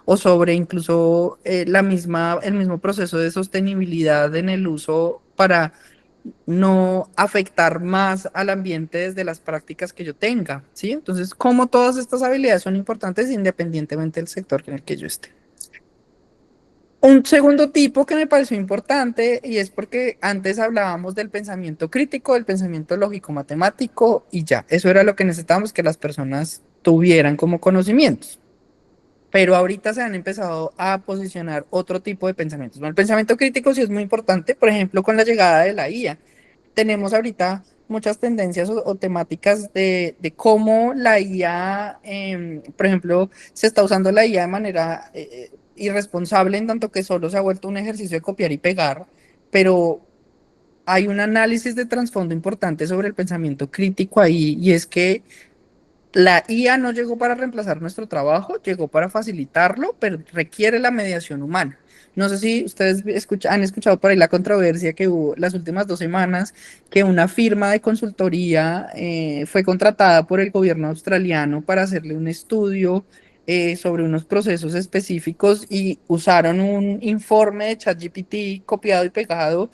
O sobre incluso el mismo proceso de sostenibilidad en el uso para no afectar más al ambiente desde las prácticas que yo tenga, ¿sí? Entonces, como todas estas habilidades son importantes independientemente del sector en el que yo esté. Un segundo tipo que me pareció importante y es porque antes hablábamos del pensamiento crítico, del pensamiento lógico matemático y ya, eso era lo que necesitábamos que las personas tuvieran como conocimientos. Pero ahorita se han empezado a posicionar otro tipo de pensamientos, ¿no? El pensamiento crítico sí es muy importante, por ejemplo, con la llegada de la IA. Tenemos ahorita muchas tendencias o temáticas de cómo la IA, por ejemplo, se está usando la IA de manera irresponsable, en tanto que solo se ha vuelto un ejercicio de copiar y pegar, pero hay un análisis de trasfondo importante sobre el pensamiento crítico ahí, y es que la IA no llegó para reemplazar nuestro trabajo, llegó para facilitarlo, pero requiere la mediación humana. No sé si ustedes han escuchado por ahí la controversia que hubo las últimas 2 semanas, que una firma de consultoría fue contratada por el gobierno australiano para hacerle un estudio sobre unos procesos específicos y usaron un informe de ChatGPT copiado y pegado.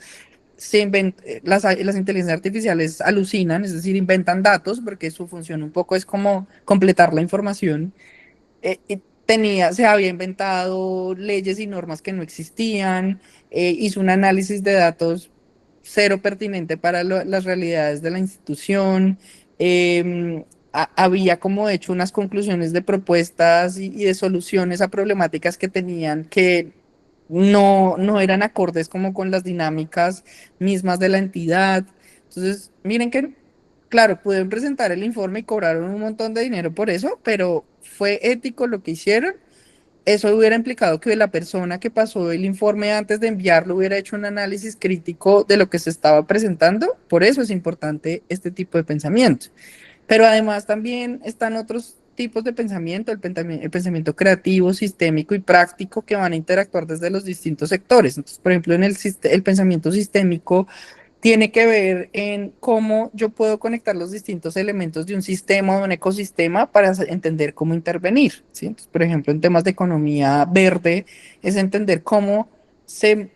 Las inteligencias artificiales alucinan, es decir, inventan datos, porque su función un poco es como completar la información. Se había inventado leyes y normas que no existían, hizo un análisis de datos cero pertinente para las realidades de la institución, había como hecho unas conclusiones de propuestas y de soluciones a problemáticas que tenían que no eran acordes como con las dinámicas mismas de la entidad. Entonces, miren que claro, pudieron presentar el informe y cobraron un montón de dinero por eso, pero fue ético lo que hicieron. Eso hubiera implicado que la persona que pasó el informe antes de enviarlo hubiera hecho un análisis crítico de lo que se estaba presentando. Por eso es importante este tipo de pensamiento. Pero además también están otros tipos de pensamiento, el pensamiento creativo, sistémico y práctico que van a interactuar desde los distintos sectores. Entonces, por ejemplo, el pensamiento sistémico tiene que ver en cómo yo puedo conectar los distintos elementos de un sistema o de un ecosistema para entender cómo intervenir, ¿sí? Entonces, por ejemplo, en temas de economía verde, es entender cómo se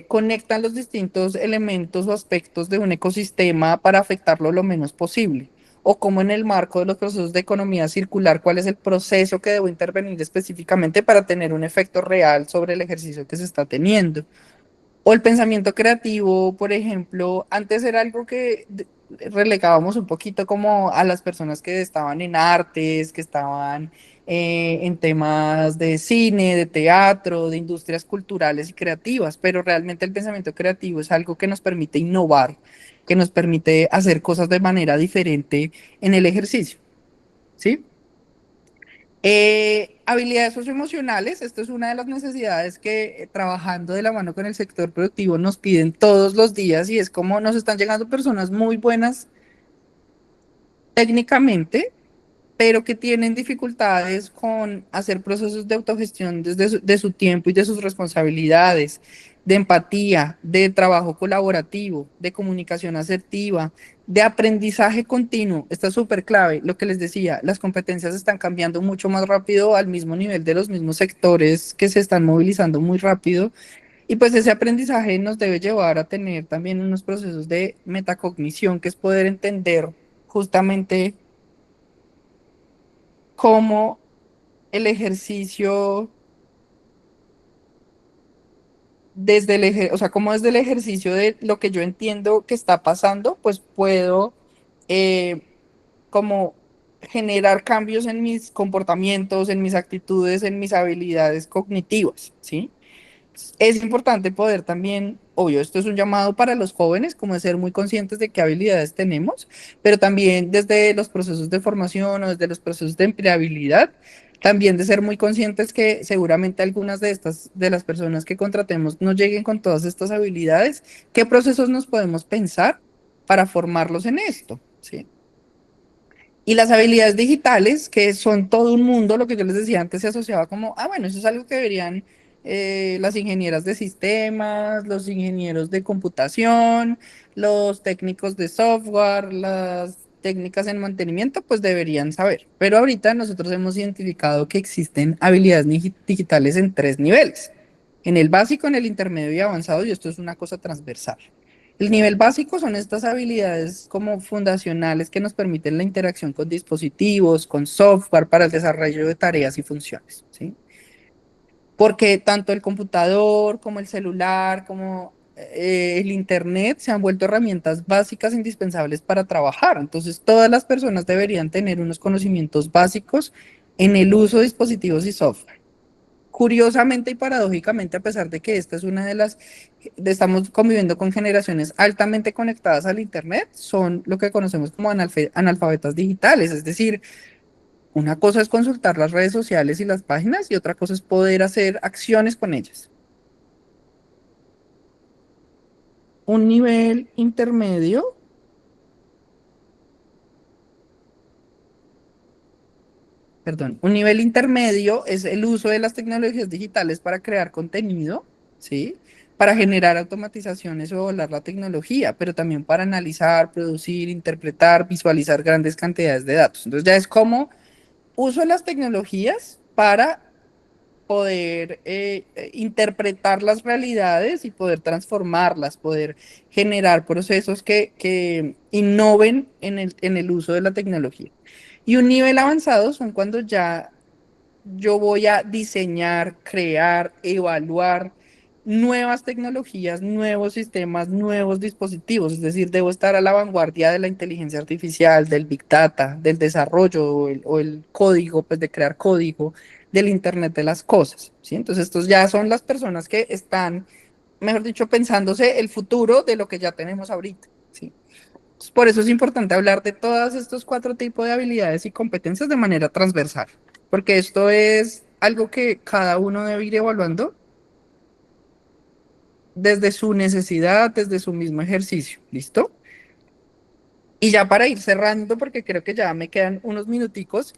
conectan los distintos elementos o aspectos de un ecosistema para afectarlo lo menos posible. O cómo en el marco de los procesos de economía circular, cuál es el proceso que debo intervenir específicamente para tener un efecto real sobre el ejercicio que se está teniendo. O el pensamiento creativo, por ejemplo, antes era algo que relegábamos un poquito como a las personas que estaban en artes, que estaban en temas de cine, de teatro, de industrias culturales y creativas, pero realmente el pensamiento creativo es algo que nos permite innovar, que nos permite hacer cosas de manera diferente en el ejercicio, ¿sí? Habilidades socioemocionales, esto es una de las necesidades que trabajando de la mano con el sector productivo nos piden todos los días y es como nos están llegando personas muy buenas técnicamente, pero que tienen dificultades con hacer procesos de autogestión desde de su tiempo y de sus responsabilidades, de empatía, de trabajo colaborativo, de comunicación asertiva, de aprendizaje continuo. Esta es súper clave. Lo que les decía, las competencias están cambiando mucho más rápido al mismo nivel de los mismos sectores que se están movilizando muy rápido. Y pues ese aprendizaje nos debe llevar a tener también unos procesos de metacognición, que es poder entender justamente cómo el ejercicio o sea, cómo desde el ejercicio de lo que yo entiendo que está pasando, pues puedo eh, como generar cambios en mis comportamientos, en mis actitudes, en mis habilidades cognitivas, ¿sí? Es importante poder también, obvio, esto es un llamado para los jóvenes, como de ser muy conscientes de qué habilidades tenemos, pero también desde los procesos de formación o desde los procesos de empleabilidad, también de ser muy conscientes que seguramente algunas de las personas que contratemos no lleguen con todas estas habilidades. ¿Qué procesos nos podemos pensar para formarlos en esto? ¿Sí? Y las habilidades digitales, que son todo un mundo, lo que yo les decía antes, se asociaba como, ah, bueno, eso es algo que deberían las ingenieras de sistemas, los ingenieros de computación, los técnicos de software, las técnicas en mantenimiento, pues deberían saber. Pero ahorita nosotros hemos identificado que existen habilidades digitales en 3 niveles, en el básico, en el intermedio y avanzado, y esto es una cosa transversal. El nivel básico son estas habilidades como fundacionales que nos permiten la interacción con dispositivos, con software para el desarrollo de tareas y funciones, ¿sí? Porque tanto el computador como el celular, como el internet se han vuelto herramientas básicas indispensables para trabajar. Entonces, todas las personas deberían tener unos conocimientos básicos en el uso de dispositivos y software. Curiosamente y paradójicamente, a pesar de que esta es una estamos conviviendo con generaciones altamente conectadas al Internet, son lo que conocemos como analfabetas digitales, es decir, una cosa es consultar las redes sociales y las páginas y otra cosa es poder hacer acciones con ellas. Un nivel intermedio, perdón, un nivel intermedio es el uso de las tecnologías digitales para crear contenido, ¿sí? Para generar automatizaciones o volar la tecnología, pero también para analizar, producir, interpretar, visualizar grandes cantidades de datos. Entonces ya es como uso las tecnologías para poder interpretar las realidades y poder transformarlas, poder generar procesos que innoven en el uso de la tecnología. Y un nivel avanzado son cuando ya yo voy a diseñar, crear, evaluar nuevas tecnologías, nuevos sistemas, nuevos dispositivos. Es decir, debo estar a la vanguardia de la inteligencia artificial, del big data, del desarrollo o el código, pues de crear código, del Internet de las cosas, ¿sí? Entonces, estos ya son las personas que están, mejor dicho, pensándose el futuro de lo que ya tenemos ahorita, ¿sí? Por eso es importante hablar de todos estos cuatro tipos de habilidades y competencias de manera transversal, porque esto es algo que cada uno debe ir evaluando desde su necesidad, desde su mismo ejercicio. ¿Listo? Y ya para ir cerrando, porque creo que ya me quedan unos minuticos,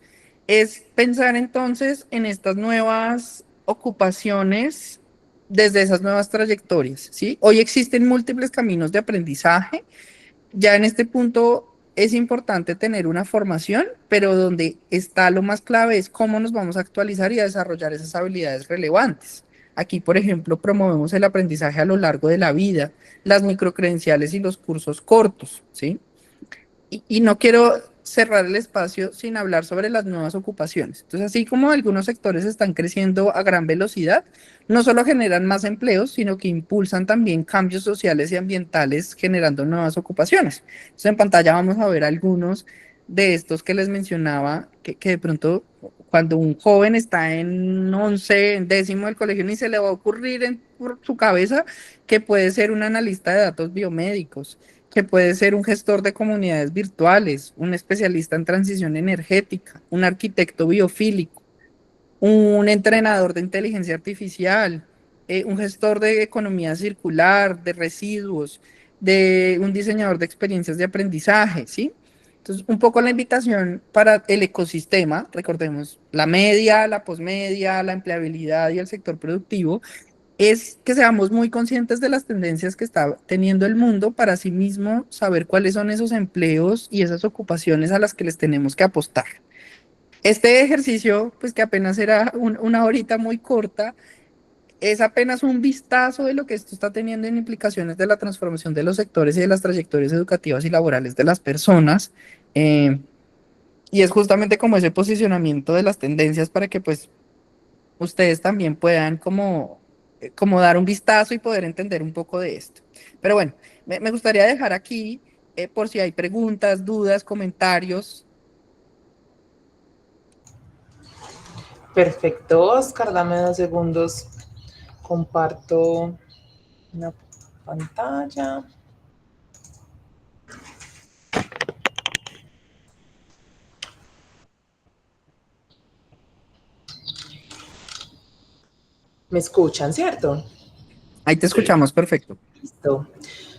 es pensar entonces en estas nuevas ocupaciones desde esas nuevas trayectorias, ¿sí? Hoy existen múltiples caminos de aprendizaje. Ya en este punto es importante tener una formación, pero donde está lo más clave es cómo nos vamos a actualizar y a desarrollar esas habilidades relevantes. Aquí, por ejemplo, promovemos el aprendizaje a lo largo de la vida, las microcredenciales y los cursos cortos, ¿sí? Y no quiero cerrar el espacio sin hablar sobre las nuevas ocupaciones. Entonces, así como algunos sectores están creciendo a gran velocidad, no solo generan más empleos, sino que impulsan también cambios sociales y ambientales generando nuevas ocupaciones. Entonces, en pantalla vamos a ver algunos de estos que les mencionaba, que de pronto cuando un joven está en 11, en décimo del colegio, ni se le va a ocurrir por su cabeza que puede ser un analista de datos biomédicos, que puede ser un gestor de comunidades virtuales, un especialista en transición energética, un arquitecto biofílico, un entrenador de inteligencia artificial, un gestor de economía circular, de residuos, de un diseñador de experiencias de aprendizaje, ¿sí? Entonces, un poco la invitación para el ecosistema, recordemos, la media, la posmedia, la empleabilidad y el sector productivo, es que seamos muy conscientes de las tendencias que está teniendo el mundo para sí mismo saber cuáles son esos empleos y esas ocupaciones a las que les tenemos que apostar. Este ejercicio, pues que apenas era una horita muy corta, es apenas un vistazo de lo que esto está teniendo en implicaciones de la transformación de los sectores y de las trayectorias educativas y laborales de las personas. eh, y es justamente como ese posicionamiento de las tendencias para que pues ustedes también puedan como dar un vistazo y poder entender un poco de esto. Pero bueno, me gustaría dejar aquí por si hay preguntas, dudas, comentarios. Perfecto, Oscar, dame 2 segundos. Comparto una pantalla. ¿Me escuchan, cierto? Ahí te escuchamos, perfecto. Listo.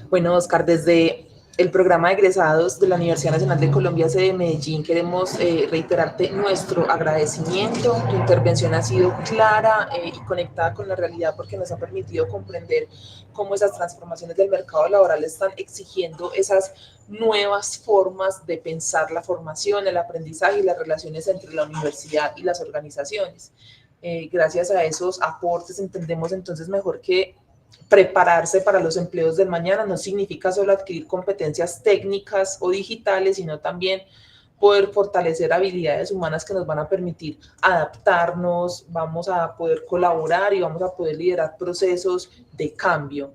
Bueno, Oscar, desde el programa de egresados de la Universidad Nacional de Colombia, sede de Medellín, queremos reiterarte nuestro agradecimiento. Tu intervención ha sido clara y conectada con la realidad porque nos ha permitido comprender cómo esas transformaciones del mercado laboral están exigiendo esas nuevas formas de pensar la formación, el aprendizaje y las relaciones entre la universidad y las organizaciones. Gracias a esos aportes entendemos entonces mejor que prepararse para los empleos del mañana no significa solo adquirir competencias técnicas o digitales, sino también poder fortalecer habilidades humanas que nos van a permitir adaptarnos, vamos a poder colaborar y vamos a poder liderar procesos de cambio.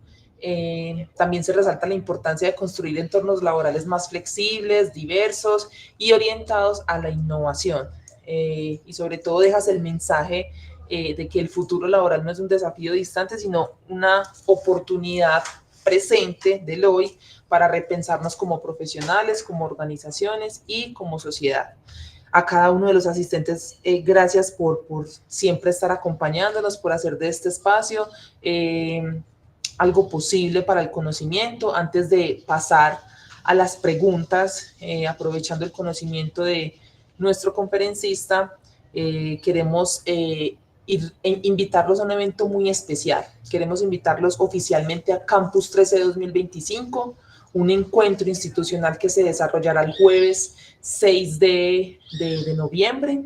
También se resalta la importancia de construir entornos laborales más flexibles, diversos y orientados a la innovación. Y sobre todo dejas el mensaje de que el futuro laboral no es un desafío distante, sino una oportunidad presente del hoy para repensarnos como profesionales, como organizaciones y como sociedad. A cada uno de los asistentes, gracias por siempre estar acompañándonos, por hacer de este espacio algo posible para el conocimiento. Antes de pasar a las preguntas, aprovechando el conocimiento de nuestro conferencista, queremos invitarlos a un evento muy especial. Queremos invitarlos oficialmente a Campus 13 2025, un encuentro institucional que se desarrollará el jueves 6 de noviembre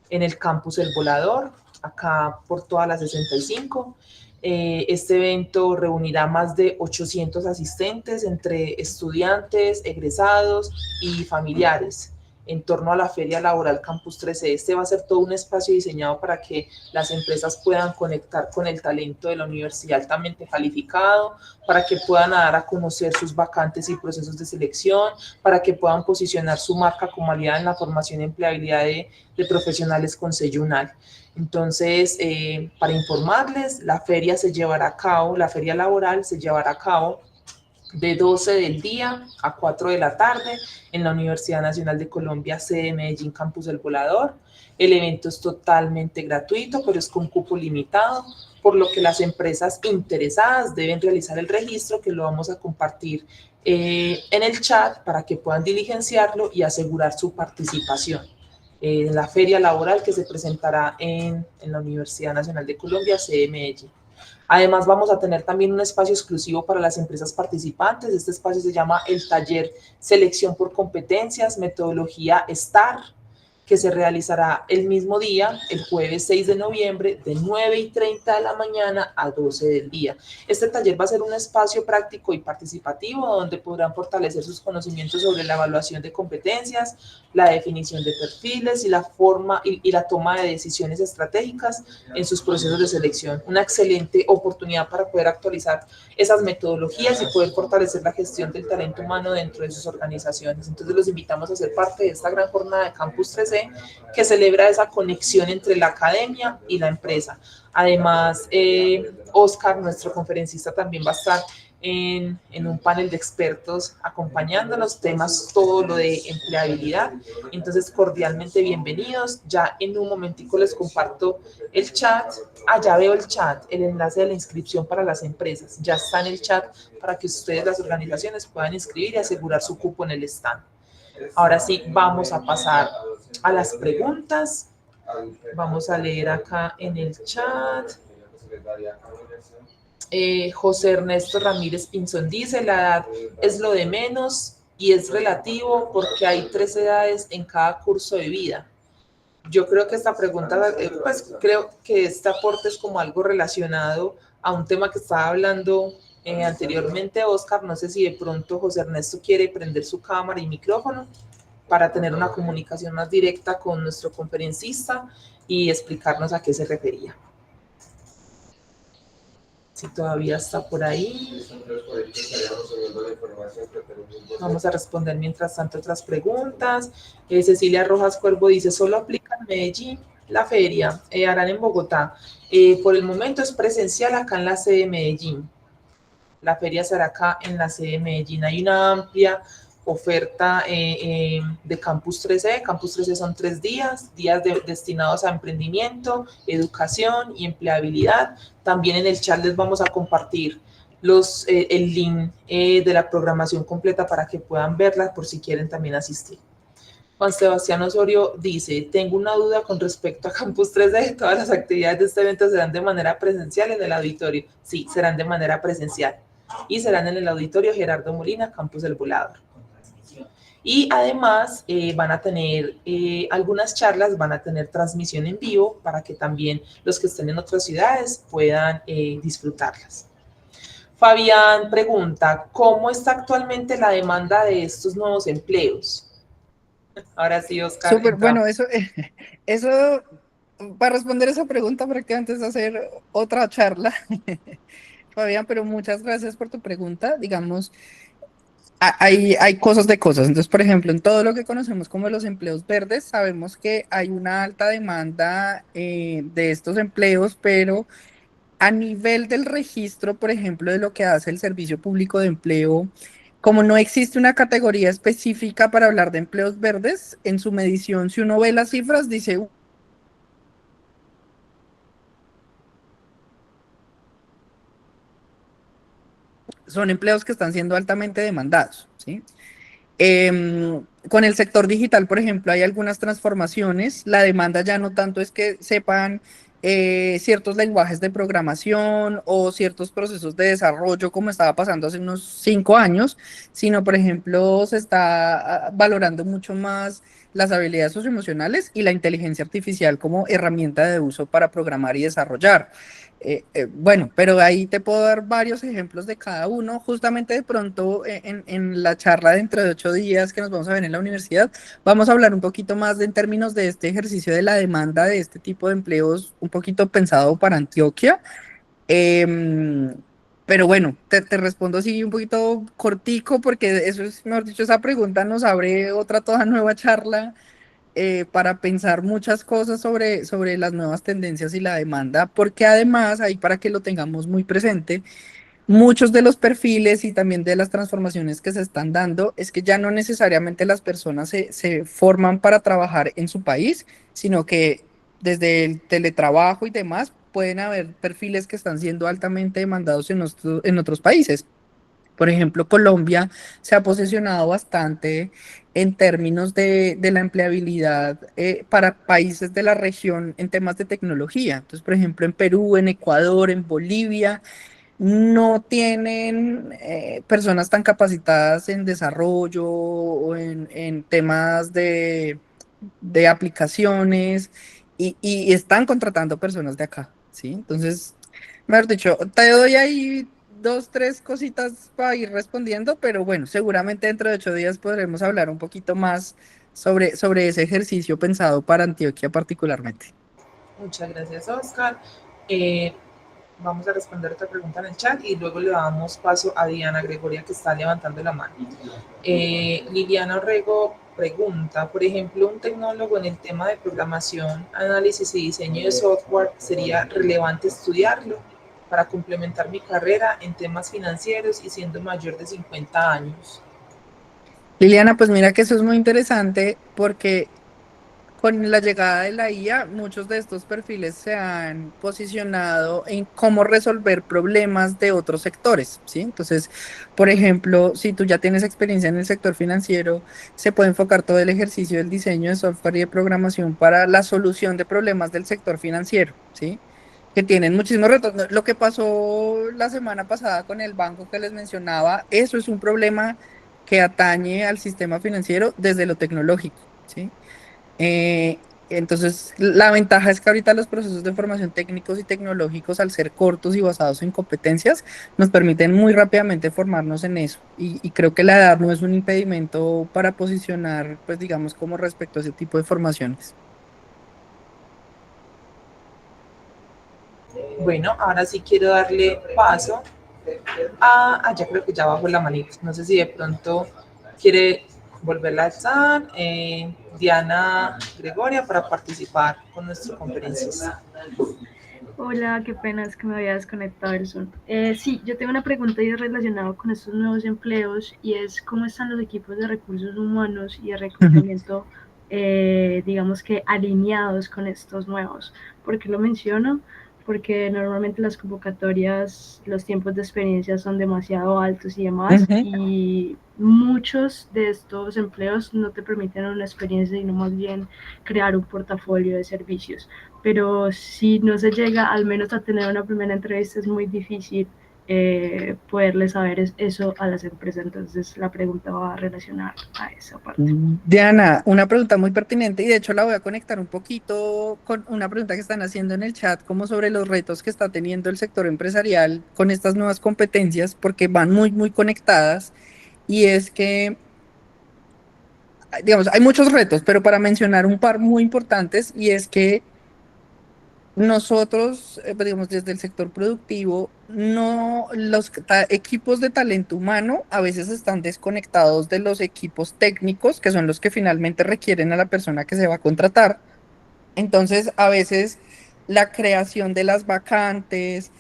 en el Campus El Volador, acá por toda la 65. Este evento reunirá más de 800 asistentes entre estudiantes, egresados y familiares en torno a la Feria Laboral Campus 13. Este va a ser todo un espacio diseñado para que las empresas puedan conectar con el talento de la universidad altamente calificado, para que puedan dar a conocer sus vacantes y procesos de selección, para que puedan posicionar su marca como aliada en la formación y empleabilidad de profesionales con sello UNAL. Entonces, para informarles, la feria se llevará a cabo, la feria laboral se llevará a cabo de 12 del día a 4 de la tarde en la Universidad Nacional de Colombia, sede Medellín, Campus El Volador. El evento es totalmente gratuito, pero es con cupo limitado, por lo que las empresas interesadas deben realizar el registro, que lo vamos a compartir en el chat para que puedan diligenciarlo y asegurar su participación en la feria laboral que se presentará en la Universidad Nacional de Colombia, sede Medellín. Además, vamos a tener también un espacio exclusivo para las empresas participantes. Este espacio se llama el taller Selección por Competencias, metodología STAR, que se realizará el mismo día, el jueves 6 de noviembre, de 9:30 de la mañana a 12 del día. Este taller va a ser un espacio práctico y participativo donde podrán fortalecer sus conocimientos sobre la evaluación de competencias, la definición de perfiles y la forma y la toma de decisiones estratégicas en sus procesos de selección. Una excelente oportunidad para poder actualizar esas metodologías y poder fortalecer la gestión del talento humano dentro de sus organizaciones. Entonces los invitamos a ser parte de esta gran jornada de Campus 13 que celebra esa conexión entre la academia y la empresa. Además, Oscar, nuestro conferencista, también va a estar en un panel de expertos acompañándonos, temas todo lo de empleabilidad. Entonces, cordialmente bienvenidos. Ya en un momentico les comparto el chat. Ya veo el chat, el enlace de la inscripción para las empresas. Ya está en el chat para que ustedes, las organizaciones, puedan inscribir y asegurar su cupo en el stand. Ahora sí, vamos a pasar a las preguntas. Vamos a leer acá en el chat. José Ernesto Ramírez Pinzón dice: la edad es lo de menos y es relativo porque hay 3 edades en cada curso de vida. Yo creo que esta pregunta, pues creo que este aporte es como algo relacionado a un tema que estaba hablando anteriormente Oscar. No sé si de pronto José Ernesto quiere prender su cámara y micrófono para tener una comunicación más directa con nuestro conferencista y explicarnos a qué se refería. Si todavía está por ahí. Vamos a responder mientras tanto otras preguntas. Cecilia Rojas Cuervo dice: ¿solo aplica en Medellín la feria? ¿Harán en Bogotá? Por el momento es presencial acá en la sede de Medellín. La feria será acá en la sede de Medellín. Hay una amplia oferta de Campus 13. Campus 13 son 3 días destinados a emprendimiento, educación y empleabilidad. También en el chat les vamos a compartir el link de la programación completa para que puedan verla por si quieren también asistir. Juan Sebastián Osorio dice: tengo una duda con respecto a Campus 13. ¿Todas las actividades de este evento serán de manera presencial en el auditorio? Sí, serán de manera presencial y serán en el auditorio Gerardo Molina, Campus El Volador. Y además van a tener algunas charlas, van a tener transmisión en vivo para que también los que estén en otras ciudades puedan disfrutarlas. Fabián pregunta, ¿cómo está actualmente la demanda de estos nuevos empleos? Ahora sí, Oscar, Súper, entra. bueno, eso, para responder esa pregunta, prácticamente es hacer otra charla, Fabián, pero muchas gracias por tu pregunta. Digamos, hay cosas de cosas. Entonces, por ejemplo, en todo lo que conocemos como los empleos verdes, sabemos que hay una alta demanda de estos empleos, pero a nivel del registro, por ejemplo, de lo que hace el Servicio Público de Empleo, como no existe una categoría específica para hablar de empleos verdes, en su medición, si uno ve las cifras, dice, son empleos que están siendo altamente demandados, ¿sí? Con el sector digital, por ejemplo, hay algunas transformaciones. La demanda ya no tanto es que sepan ciertos lenguajes de programación o ciertos procesos de desarrollo como estaba pasando hace unos 5 años, sino, por ejemplo, se está valorando mucho más las habilidades socioemocionales y la inteligencia artificial como herramienta de uso para programar y desarrollar. Bueno, pero ahí te puedo dar varios ejemplos de cada uno. Justamente de pronto en la charla dentro de 8 días que nos vamos a ver en la universidad, vamos a hablar un poquito más en términos de este ejercicio de la demanda de este tipo de empleos, un poquito pensado para Antioquia. Em, pero bueno, te respondo así un poquito cortico porque eso es, mejor dicho, esa pregunta nos abre otra toda nueva charla para pensar muchas cosas sobre las nuevas tendencias y la demanda, porque además, ahí para que lo tengamos muy presente, muchos de los perfiles y también de las transformaciones que se están dando es que ya no necesariamente las personas se forman para trabajar en su país, sino que desde el teletrabajo y demás pueden haber perfiles que están siendo altamente demandados en otros países. Por ejemplo, Colombia se ha posicionado bastante en términos de la empleabilidad para países de la región en temas de tecnología. Entonces, por ejemplo, en Perú, en Ecuador, en Bolivia, no tienen personas tan capacitadas en desarrollo o en temas de aplicaciones y están contratando personas de acá, ¿sí? Entonces, mejor dicho, te doy ahí dos, tres cositas para ir respondiendo, pero bueno, seguramente dentro de 8 días podremos hablar un poquito más sobre ese ejercicio pensado para Antioquia particularmente. Muchas gracias, Oscar. Eh, Vamos a responder otra pregunta en el chat y luego le damos paso a Diana Gregoria que está levantando la mano. Liliana Orrego pregunta, por ejemplo, un tecnólogo en el tema de programación, análisis y diseño de software, ¿sería relevante estudiarlo para complementar mi carrera en temas financieros y siendo mayor de 50 años? Liliana, pues mira que eso es muy interesante porque con la llegada de la IA, muchos de estos perfiles se han posicionado en cómo resolver problemas de otros sectores, ¿sí? Entonces, por ejemplo, si tú ya tienes experiencia en el sector financiero, se puede enfocar todo el ejercicio del diseño de software y de programación para la solución de problemas del sector financiero, ¿sí? Que tienen muchísimos retos. Lo que pasó la semana pasada con el banco que les mencionaba, eso es un problema que atañe al sistema financiero desde lo tecnológico, ¿sí? Entonces, la ventaja es que ahorita los procesos de formación técnicos y tecnológicos, al ser cortos y basados en competencias, nos permiten muy rápidamente formarnos en eso. Y creo que la edad no es un impedimento para posicionar, pues digamos, como respecto a ese tipo de formaciones. Bueno, ahora sí quiero darle paso ya creo que ya bajó la manita. No sé si de pronto quiere volverla a alzar. Diana Gregoria para participar con nuestro conferencista. Hola, qué pena, es que me había desconectado el Zoom. Sí, yo tengo una pregunta y es relacionado con estos nuevos empleos y es cómo están los equipos de recursos humanos y de Ujú. reclutamiento, digamos que alineados con estos nuevos. ¿Por qué lo menciono? Porque normalmente las convocatorias, los tiempos de experiencia son demasiado altos y demás, Ujú. y muchos de estos empleos no te permiten una experiencia, sino más bien crear un portafolio de servicios, pero si no se llega al menos a tener una primera entrevista es muy difícil poderle saber eso a las empresas. Entonces la pregunta va relacionada a esa parte. Diana, una pregunta muy pertinente y de hecho la voy a conectar un poquito con una pregunta que están haciendo en el chat, como sobre los retos que está teniendo el sector empresarial con estas nuevas competencias, porque van muy, muy conectadas. Y es que, digamos, hay muchos retos, pero para mencionar un par muy importantes, y es que nosotros, pues, digamos, desde el sector productivo, no, los equipos de talento humano a veces están desconectados de los equipos técnicos, que son los que finalmente requieren a la persona que se va a contratar. Entonces, a veces la creación de las vacantes,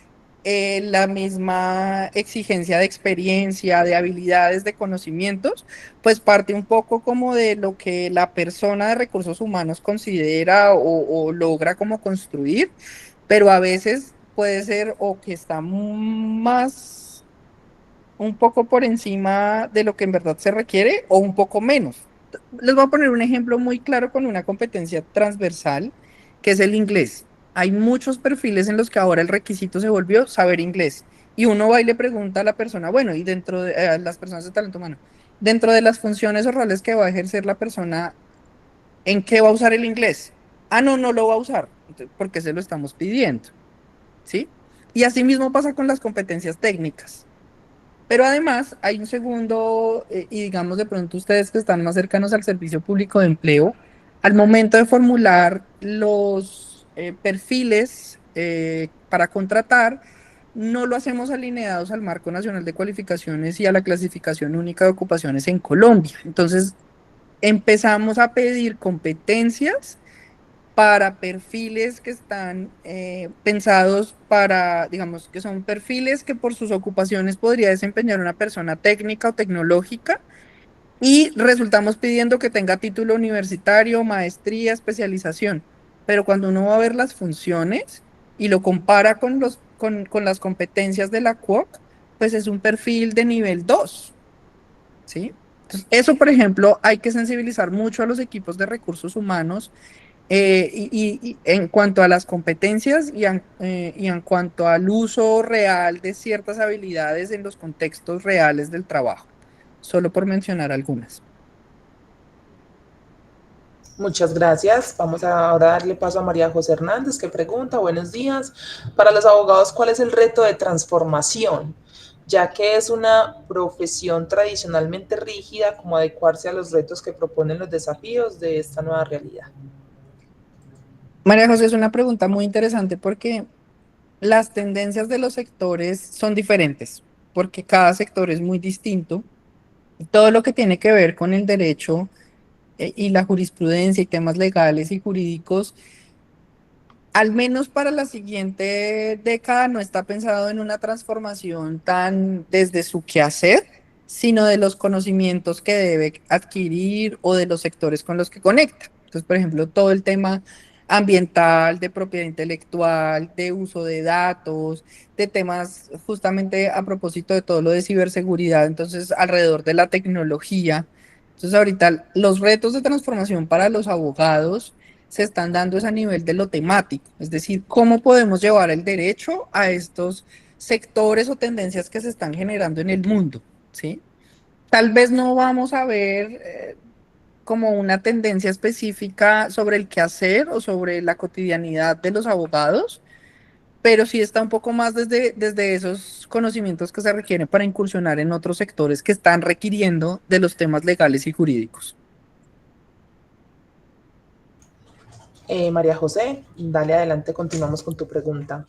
la misma exigencia de experiencia, de habilidades, de conocimientos, pues parte un poco como de lo que la persona de recursos humanos considera o logra como construir, pero a veces puede ser o que está más un poco por encima de lo que en verdad se requiere o un poco menos. Les voy a poner un ejemplo muy claro con una competencia transversal, que es el inglés. Hay muchos perfiles en los que ahora el requisito se volvió saber inglés. Y uno va y le pregunta a la persona, bueno, y dentro de las personas de talento humano, dentro de las funciones o roles que va a ejercer la persona, ¿en qué va a usar el inglés? Ah, no, no lo va a usar, porque se lo estamos pidiendo, ¿sí? Y así mismo pasa con las competencias técnicas. Pero además hay un segundo, y digamos de pronto ustedes que están más cercanos al servicio público de empleo, al momento de formular los perfiles para contratar, no lo hacemos alineados al Marco Nacional de Cualificaciones y a la clasificación única de ocupaciones en Colombia. Entonces, empezamos a pedir competencias para perfiles que están pensados para, digamos, que son perfiles que por sus ocupaciones podría desempeñar una persona técnica o tecnológica y resultamos pidiendo que tenga título universitario, maestría, especialización. Pero cuando uno va a ver las funciones y lo compara con con las competencias de la CUOC, pues es un perfil de nivel 2, ¿sí? Entonces, eso, por ejemplo, hay que sensibilizar mucho a los equipos de recursos humanos y en cuanto a las competencias y en cuanto al uso real de ciertas habilidades en los contextos reales del trabajo, solo por mencionar algunas. Muchas gracias. Vamos a ahora darle paso a María José Hernández, que pregunta, buenos días. Para los abogados, ¿cuál es el reto de transformación? Ya que es una profesión tradicionalmente rígida, ¿cómo adecuarse a los retos que proponen los desafíos de esta nueva realidad? María José, es una pregunta muy interesante porque las tendencias de los sectores son diferentes, porque cada sector es muy distinto. Todo lo que tiene que ver con el derecho y la jurisprudencia y temas legales y jurídicos, al menos para la siguiente década, no está pensado en una transformación tan desde su quehacer, sino de los conocimientos que debe adquirir o de los sectores con los que conecta. Entonces, por ejemplo, todo el tema ambiental, de propiedad intelectual, de uso de datos, de temas justamente a propósito de todo lo de ciberseguridad, entonces alrededor de la tecnología. Entonces, ahorita los retos de transformación para los abogados se están dando es a nivel de lo temático, es decir, cómo podemos llevar el derecho a estos sectores o tendencias que se están generando en el mundo, ¿sí? Tal vez no vamos a ver como una tendencia específica sobre el quehacer o sobre la cotidianidad de los abogados, pero sí está un poco más desde esos conocimientos que se requieren para incursionar en otros sectores que están requiriendo de los temas legales y jurídicos. María José, dale adelante, continuamos con tu pregunta.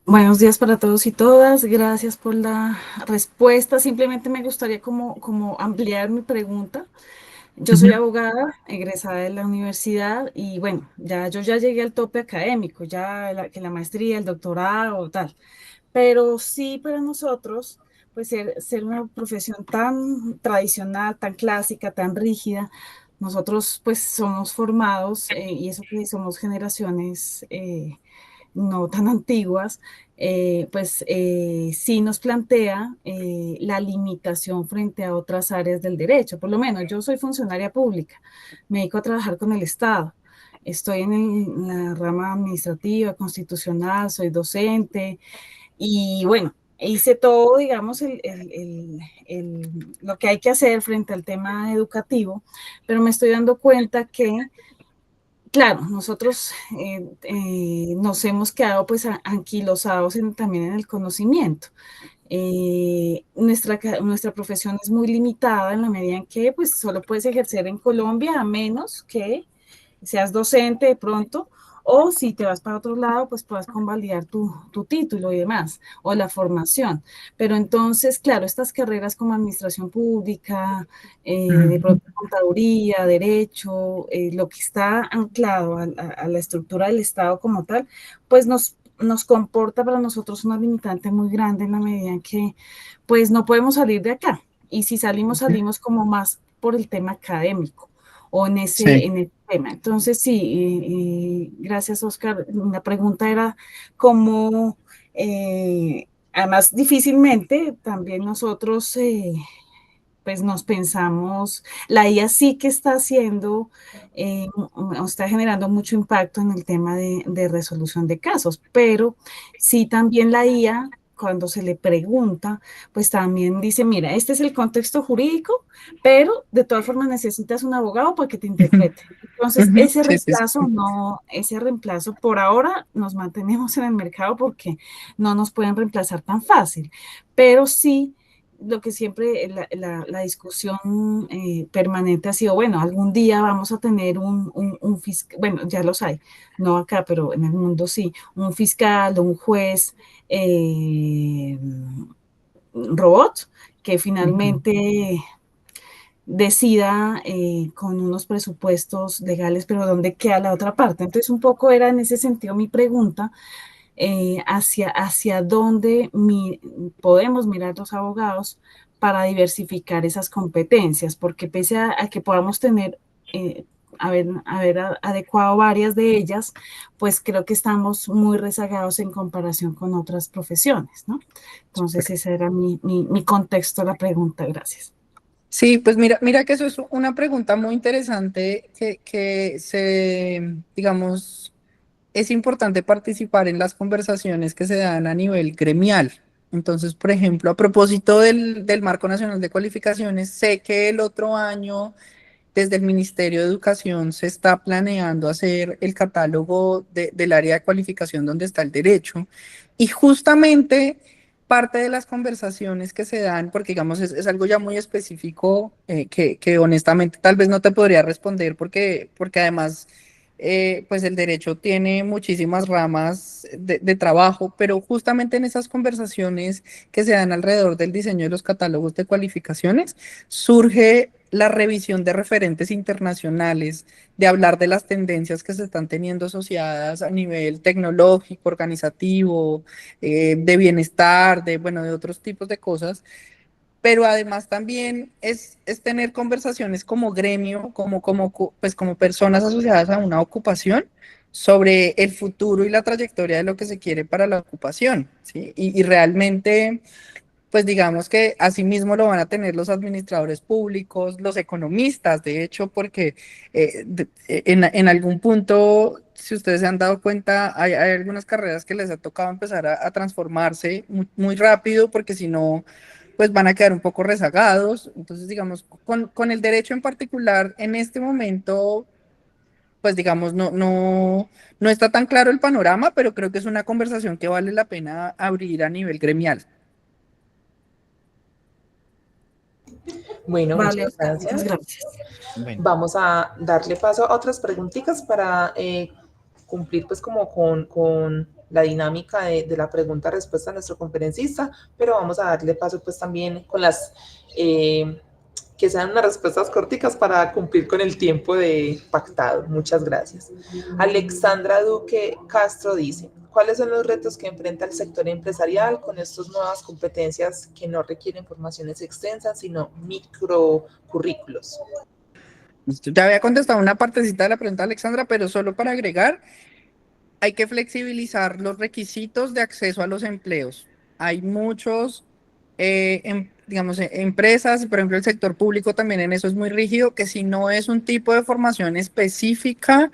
Buenos días para todos y todas. Gracias por la respuesta. Simplemente me gustaría como ampliar mi pregunta. Yo soy Ujú. abogada, egresada de la universidad y bueno, yo ya llegué al tope académico, que la maestría, el doctorado, tal. Pero sí para nosotros, pues ser una profesión tan tradicional, tan clásica, tan rígida, nosotros pues somos formados y eso que somos generaciones no tan antiguas, sí nos plantea la limitación frente a otras áreas del derecho. Por lo menos yo soy funcionaria pública, me dedico a trabajar con el Estado, estoy en la rama administrativa, constitucional, soy docente y bueno. hice todo, digamos, lo que hay que hacer frente al tema educativo, pero me estoy dando cuenta que, claro, nosotros nos hemos quedado pues anquilosados también en el conocimiento. Nuestra profesión es muy limitada en la medida en que pues solo puedes ejercer en Colombia a menos que seas docente de pronto, o si te vas para otro lado, pues puedas convalidar tu título y demás, o la formación. Pero entonces, claro, estas carreras como administración pública, de pronto contaduría, derecho, lo que está anclado a la estructura del Estado como tal, pues nos comporta para nosotros una limitante muy grande en la medida en que pues no podemos salir de acá. Y si salimos, salimos como más por el tema académico o en ese tema. Entonces, sí, gracias, Oscar. La pregunta era cómo, además, difícilmente también nosotros pues nos pensamos, la IA sí que está haciendo, está generando mucho impacto en el tema de resolución de casos, pero sí también la IA, cuando se le pregunta, pues también dice, mira, este es el contexto jurídico, pero de todas formas necesitas un abogado para que te interprete. Entonces, ese reemplazo por ahora nos mantenemos en el mercado porque no nos pueden reemplazar tan fácil, pero sí lo que siempre la discusión permanente ha sido, bueno, algún día vamos a tener un fiscal, bueno, ya los hay, no acá, pero en el mundo sí, un fiscal o un juez robot que finalmente decida con unos presupuestos legales, pero ¿dónde queda la otra parte? Entonces, un poco era en ese sentido mi pregunta, hacia dónde podemos mirar los abogados para diversificar esas competencias, porque pese a que podamos tener, haber adecuado varias de ellas, pues creo que estamos muy rezagados en comparación con otras profesiones, ¿no? Entonces ese era mi contexto de la pregunta, gracias. Sí, pues mira que eso es una pregunta muy interesante digamos, es importante participar en las conversaciones que se dan a nivel gremial. Entonces, por ejemplo, a propósito del Marco Nacional de Cualificaciones, sé que el otro año desde el Ministerio de Educación se está planeando hacer el catálogo del área de cualificación donde está el derecho. Y justamente parte de las conversaciones que se dan, porque digamos es algo ya muy específico que honestamente tal vez no te podría responder porque además pues el derecho tiene muchísimas ramas de trabajo, pero justamente en esas conversaciones que se dan alrededor del diseño de los catálogos de cualificaciones, surge la revisión de referentes internacionales, de hablar de las tendencias que se están teniendo asociadas a nivel tecnológico, organizativo, de bienestar, bueno, de otros tipos de cosas, pero además también es tener conversaciones como gremio, pues como personas asociadas a una ocupación sobre el futuro y la trayectoria de lo que se quiere para la ocupación, ¿sí? Y realmente pues digamos que asimismo lo van a tener los administradores públicos, los economistas, de hecho, porque en algún punto, si ustedes se han dado cuenta, hay algunas carreras que les ha tocado empezar a transformarse muy rápido, porque si no, pues van a quedar un poco rezagados. Entonces, digamos, con el derecho en particular, en este momento, pues digamos, no está tan claro el panorama, pero creo que es una conversación que vale la pena abrir a nivel gremial. Bueno, Vale, muchas gracias. muchas gracias. Bueno. Vamos a darle paso a otras preguntitas para cumplir pues como con la dinámica de la pregunta-respuesta a nuestro conferencista, pero vamos a darle paso pues también con las que sean unas respuestas corticas para cumplir con el tiempo de pactado. Muchas gracias. Alexandra Duque Castro dice, ¿cuáles son los retos que enfrenta el sector empresarial con estas nuevas competencias que no requieren formaciones extensas, sino microcurrículos? Ya había contestado una partecita de la pregunta, Alexandra, pero solo para agregar, hay que flexibilizar los requisitos de acceso a los empleos. Hay muchos, digamos, empresas, por ejemplo, el sector público también en eso es muy rígido, que si no es un tipo de formación específica,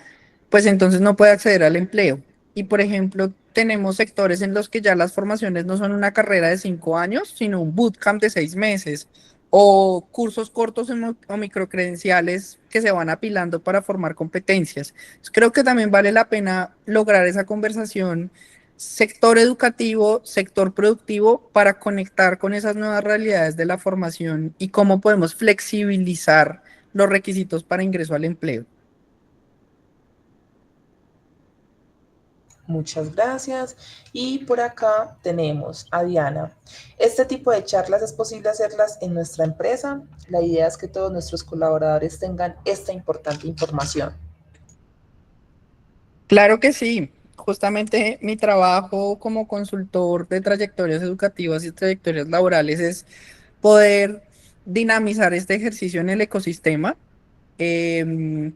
pues entonces no puede acceder al empleo. Y, por ejemplo, tenemos sectores en los que ya las formaciones no son una carrera de 5 años, sino un bootcamp de 6 meses o cursos cortos o microcredenciales que se van apilando para formar competencias. Entonces, creo que también vale la pena lograr esa conversación sector educativo, sector productivo, para conectar con esas nuevas realidades de la formación y cómo podemos flexibilizar los requisitos para ingreso al empleo. Muchas gracias. Y por acá tenemos a Diana. Este tipo de charlas es posible hacerlas en nuestra empresa. La idea es que todos nuestros colaboradores tengan esta importante información. Claro que sí. Justamente mi trabajo como consultor de trayectorias educativas y trayectorias laborales es poder dinamizar este ejercicio en el ecosistema,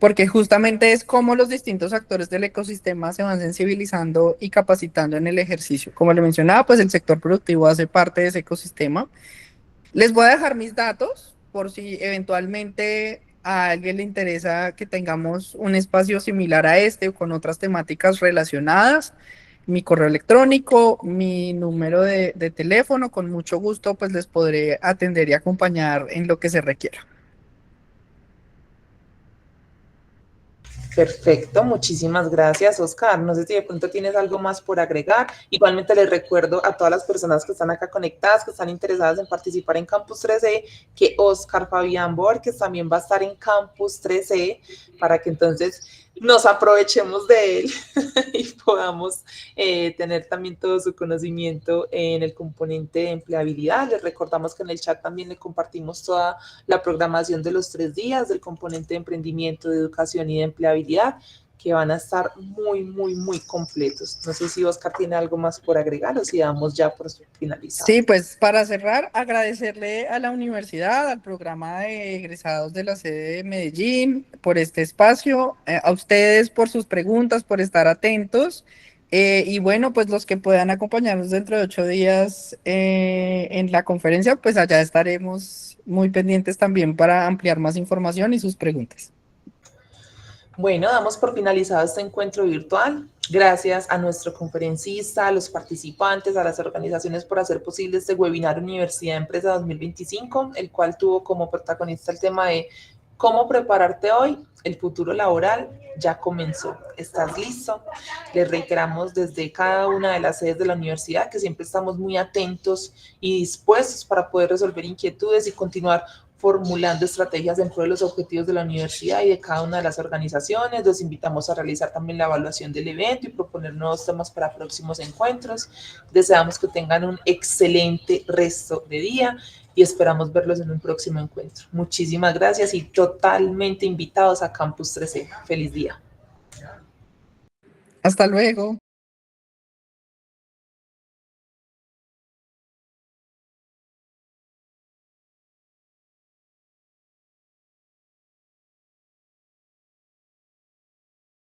porque justamente es como los distintos actores del ecosistema se van sensibilizando y capacitando en el ejercicio. Como le mencionaba, pues el sector productivo hace parte de ese ecosistema. Les voy a dejar mis datos por si eventualmente a alguien le interesa que tengamos un espacio similar a este o con otras temáticas relacionadas. Mi correo electrónico, mi número de teléfono, con mucho gusto pues les podré atender y acompañar en lo que se requiera. Perfecto, muchísimas gracias, Oscar. No sé si de pronto tienes algo más por agregar. Igualmente les recuerdo a todas las personas que están acá conectadas, que están interesadas en participar en Campus 3E, que Oscar Fabián Borges también va a estar en Campus 3E para que entonces nos aprovechemos de él y podamos tener también todo su conocimiento en el componente de empleabilidad. Les recordamos que en el chat también le compartimos toda la programación de los 3 días del componente de emprendimiento, de educación y de empleabilidad, que van a estar muy, muy, muy completos. No sé si Oscar tiene algo más por agregar o si damos ya por finalizado. Sí, pues para cerrar, agradecerle a la universidad, al programa de egresados de la sede de Medellín por este espacio, a ustedes por sus preguntas, por estar atentos. Y bueno, pues los que puedan acompañarnos dentro de 8 días en la conferencia, pues allá estaremos muy pendientes también para ampliar más información y sus preguntas. Bueno, damos por finalizado este encuentro virtual. Gracias a nuestro conferencista, a los participantes, a las organizaciones por hacer posible este webinar Universidad Empresa 2025, el cual tuvo como protagonista el tema de cómo prepararte hoy, el futuro laboral ya comenzó. ¿Estás listo? Les reiteramos desde cada una de las sedes de la universidad que siempre estamos muy atentos y dispuestos para poder resolver inquietudes y continuar formulando estrategias dentro de los objetivos de la universidad y de cada una de las organizaciones. Los invitamos a realizar también la evaluación del evento y proponer nuevos temas para próximos encuentros. Deseamos que tengan un excelente resto de día y esperamos verlos en un próximo encuentro. Muchísimas gracias y totalmente invitados a Campus 13. Feliz día. Hasta luego.